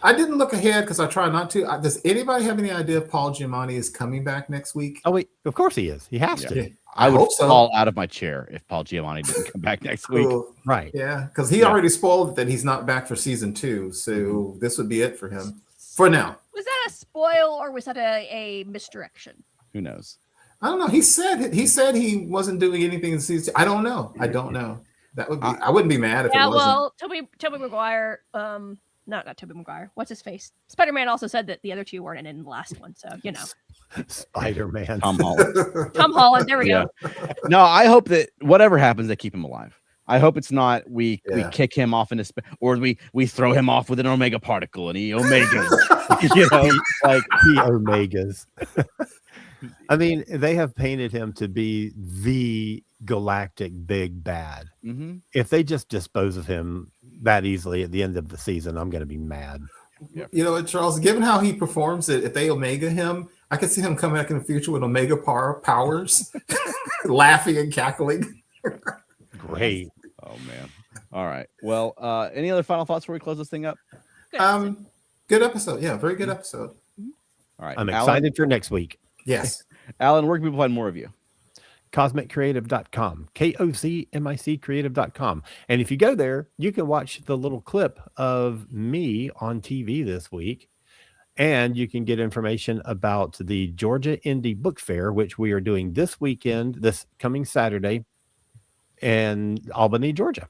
B: I didn't look ahead because I try not to. Does anybody have any idea if Paul Giamatti is coming back next week?
C: Oh, wait. Of course he is. He has to.
A: I would fall out of my chair if Paul Giamatti didn't come back next week.
C: Right.
B: Yeah, because he already spoiled that he's not back for season 2. So this would be it for him for now.
D: Was that a spoil or was that a misdirection?
A: Who knows?
B: I don't know. He said he wasn't doing anything in season 2. I don't know. That would be. I wouldn't be mad if it wasn't.
D: Well, Tobey Maguire. Not Tobey Maguire. What's his face? Spider-Man also said that the other two weren't in the last one. So
C: Spider-Man.
A: Tom Holland.
D: Tom Holland. There we go.
A: No, I hope that whatever happens, they keep him alive. I hope it's not we kick him off into space, or we throw him off with an omega particle and he omegas. Like
C: he omegas. I mean, they have painted him to be the galactic big bad. If they just dispose of him that easily at the end of the season, I'm going to be mad.
B: You know what, Charles? Given how he performs it, if they omega him, I could see him coming back in the future with omega powers, laughing and cackling.
C: Great.
A: Oh man. All right. Well, any other final thoughts before we close this thing up?
B: Good episode. Yeah, very good episode.
A: All right.
C: I'm excited for next week.
B: Yes.
A: Alan, where can people find more of you?
C: CosmicCreative.com, KOCMIC Creative.com. And if you go there, you can watch the little clip of me on TV this week. And you can get information about the Georgia Indie Book Fair, which we are doing this weekend, this coming Saturday in Albany, Georgia.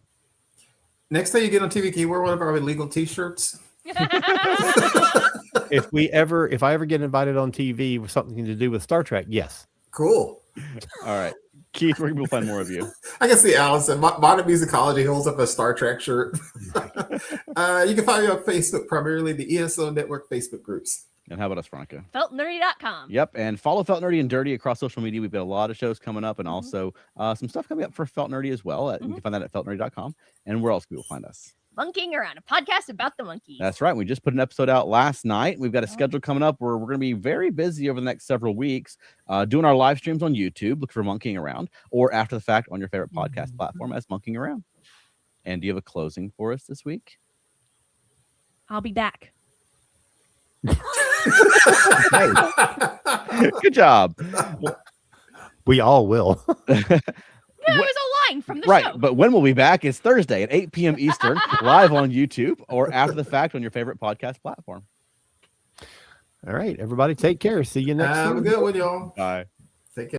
B: Next time you get on TV, can you wear one of our illegal t-shirts?
C: if I ever get invited on TV with something to do with Star Trek, yes.
B: Cool.
E: All right. Keith, where can people find more of you?
B: I can see Allison. Modern Musicology holds up a Star Trek shirt. You can find me on Facebook, primarily the ESO Network Facebook groups.
E: And how about us, Veronica?
D: FeltNerdy.com.
E: Yep. And follow Felt Nerdy and Dirty across social media. We've got a lot of shows coming up and also some stuff coming up for Felt Nerdy as well. You can find that at feltnerdy.com. And where else can people find us?
D: Monkeying Around, a podcast about the monkeys.
E: That's right. We just put an episode out last night. We've got a schedule coming up where we're going to be very busy over the next several weeks doing our live streams on YouTube. Look for Monkeying Around, or after the fact on your favorite podcast platform as Monkeying Around. And do you have a closing for us this week?
D: I'll be back.
E: Good job.
C: We all will.
D: Yeah, it was a line from the
E: right,
D: show.
E: But when we'll be back is Thursday at 8 p.m. Eastern, live on YouTube or after the fact on your favorite podcast platform.
C: All right, everybody, take care. See you next week.
B: Have a good one, y'all.
E: Bye.